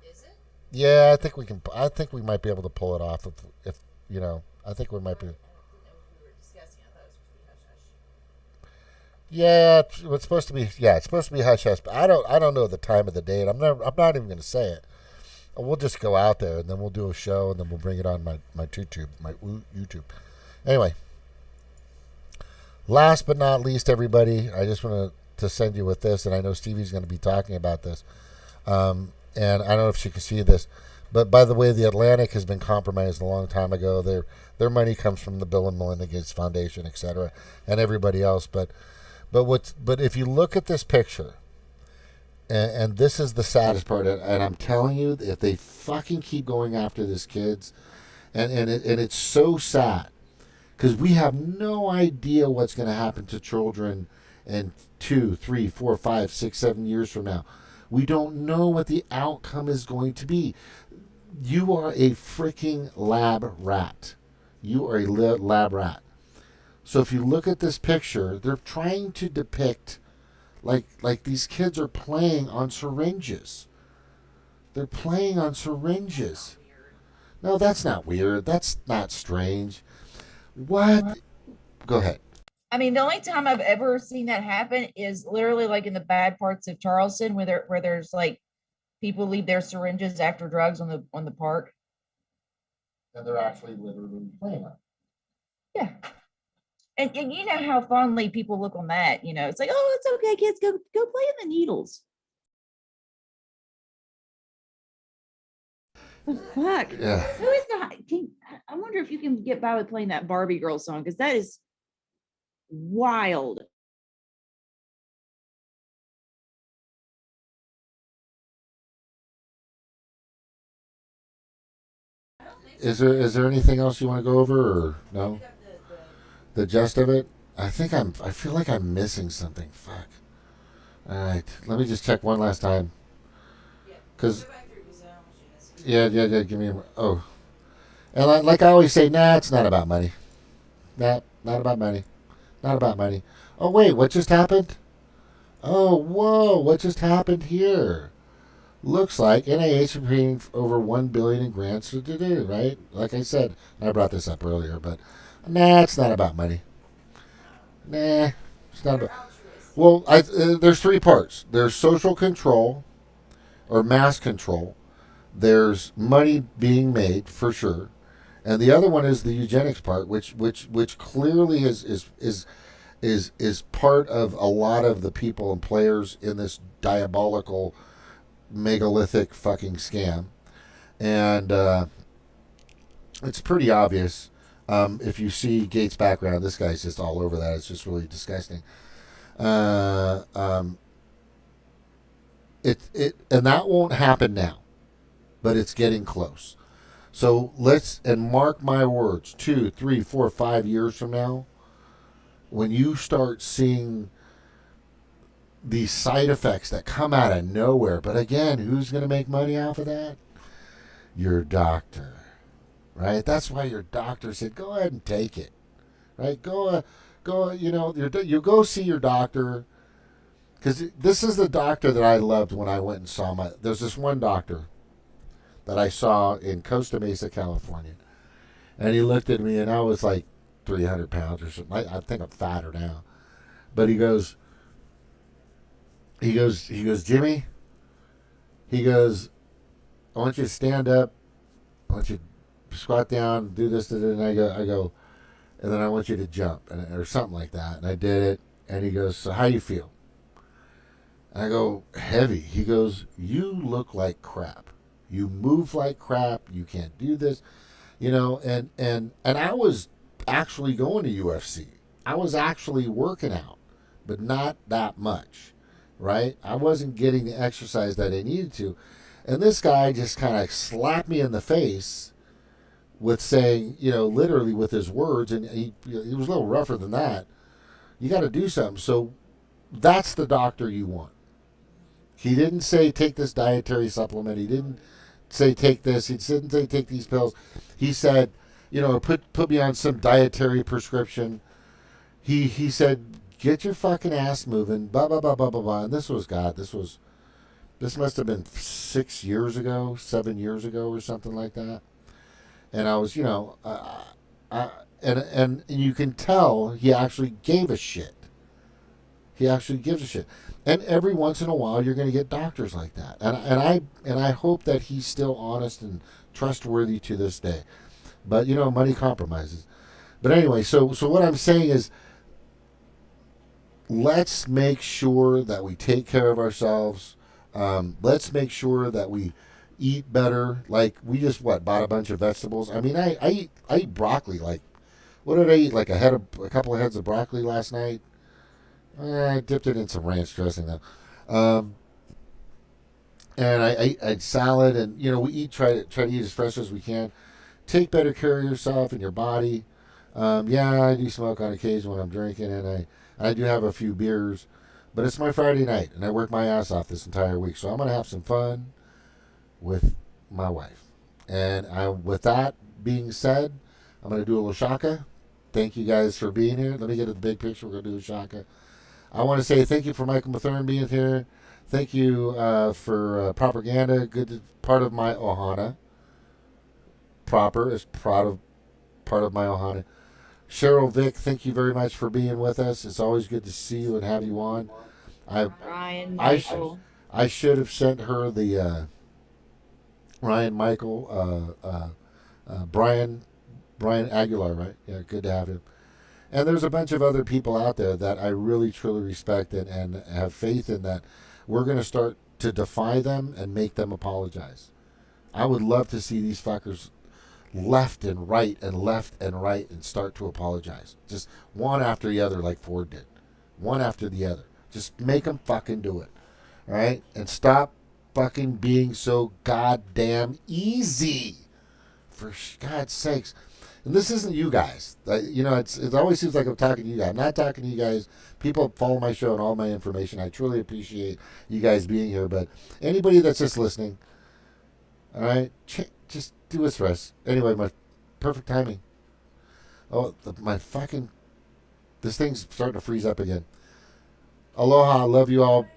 Is it? Yeah, I think we can. I think we might be able to pull it off. If I think we might be. We were discussing. I thought it was supposed to be hush hush. Yeah, it's supposed to be. Yeah, it's supposed to be hush hush. But I don't know the time of the date. I'm not even going to say it. We'll just go out there and then we'll do a show and then we'll bring it on my YouTube. Anyway, last but not least, everybody, I just want to send you with this, and I know Stevie's going to be talking about this. And I don't know if she can see this, but by the way, the Atlantic has been compromised a long time ago. Their money comes from the Bill and Melinda Gates Foundation, etc., and everybody else. But if you look at this picture, and this is the saddest part, and I'm telling you, if they fucking keep going after these kids, and it's so sad, because we have no idea what's going to happen to children in 2, 3, 4, 5, 6, 7 years from now. We don't know what the outcome is going to be. You are a freaking lab rat. You are a lab rat. So if you look at this picture, they're trying to depict like these kids are playing on syringes. They're playing on syringes. No, that's not weird. That's not strange. What? Go ahead. I mean, the only time I've ever seen that happen is literally like in the bad parts of Charleston, where there's like people leave their syringes after drugs on the park. And they're actually literally playing on. Yeah. And you know how fondly people look on that, it's like, oh, it's okay, kids, go play in the needles. The fuck? Yeah. Who is I wonder if you can get by with playing that Barbie girl song, because that is wild. Is there anything else you want to go over, or no? The gist of it? I feel like I'm missing something. Fuck. All right, let me just check one last time. Cause yeah. Give me and like I always say, nah, it's not about money. Nah, not about money. Not about money. Oh wait, what just happened? Oh whoa, what just happened here? Looks like NIH is paying over $1 billion in grants to do, right? Like I said, I brought this up earlier, but nah, it's not about money. Nah, it's not about. Well, there's 3 parts. There's social control, or mass control. There's money being made for sure, and the other one is the eugenics part, which clearly is part of a lot of the people and players in this diabolical megalithic fucking scam. And it's pretty obvious. If you see Gates' background, this guy's just all over that. It's just really disgusting. And that won't happen now, but it's getting close. So and mark my words, 2, 3, 4, 5 years from now, when you start seeing these side effects that come out of nowhere. But again, who's going to make money off of that? Your doctor, right? That's why your doctor said, go ahead and take it, right? Go, you go see your doctor, because this is the doctor that I loved when I went and saw there's this one doctor that I saw in Costa Mesa, California, and he looked at me, and I was like 300 pounds or something. I think I'm fatter now, but he goes, Jimmy, he goes, I want you to stand up, I want you to squat down, do this, and I go, and then I want you to jump, or something like that. And I did it, and he goes, so how you feel? And I go, heavy. He goes, you look like crap. You move like crap. You can't do this, and I was actually going to UFC. I was actually working out, but not that much. Right? I wasn't getting the exercise that I needed to. And this guy just kind of slapped me in the face with saying, literally with his words, and he was a little rougher than that. You got to do something. So that's the doctor you want. He didn't say take this dietary supplement. He didn't say take this. He didn't say take these pills. He said, put me on some dietary prescription. He said, get your fucking ass moving, blah, blah, blah, blah, blah, blah. And this must have been 6 years ago, 7 years ago or something like that. And I was, and you can tell he actually gave a shit. He actually gives a shit. And every once in a while, you're going to get doctors like that. And I hope that he's still honest and trustworthy to this day. But, money compromises. But anyway, so what I'm saying is, let's make sure that we take care of ourselves. Let's make sure that we eat better. Like, we just bought a bunch of vegetables. I mean, I eat broccoli. Like, what did I eat? Like a couple of heads of broccoli last night. I dipped it in some ranch dressing though. And I ate salad, and we try to eat as fresh as we can. Take better care of yourself and your body. Yeah, I do smoke on occasion when I'm drinking, and I do have a few beers, but it's my Friday night, and I work my ass off this entire week, so I'm gonna have some fun with my wife. And with that being said, I'm gonna do a little shaka. Thank you guys for being here. Let me get to the big picture. We're gonna do a shaka. I want to say thank you for Michael Mathern being here. Thank you for propaganda. Good part of my ohana. Proper is part of my ohana. Cheryl Vick, thank you very much for being with us. It's always good to see you and have you on. Ryan, I, Michael. I should have sent her the Ryan Michael, Brian Aguilar, right? Yeah, good to have him. And there's a bunch of other people out there that I really truly respect and have faith in, that we're going to start to defy them and make them apologize. I would love to see these fuckers left and right and start to apologize. Just one after the other, like Ford did. One after the other. Just make them fucking do it. All right? And stop fucking being so goddamn easy. For God's sakes. And this isn't you guys. It always seems like I'm talking to you guys. I'm not talking to you guys. People follow my show and all my information. I truly appreciate you guys being here. But anybody that's just listening, all right, just do what's for us. Anyway, my perfect timing. Oh, this thing's starting to freeze up again. Aloha. Love you all.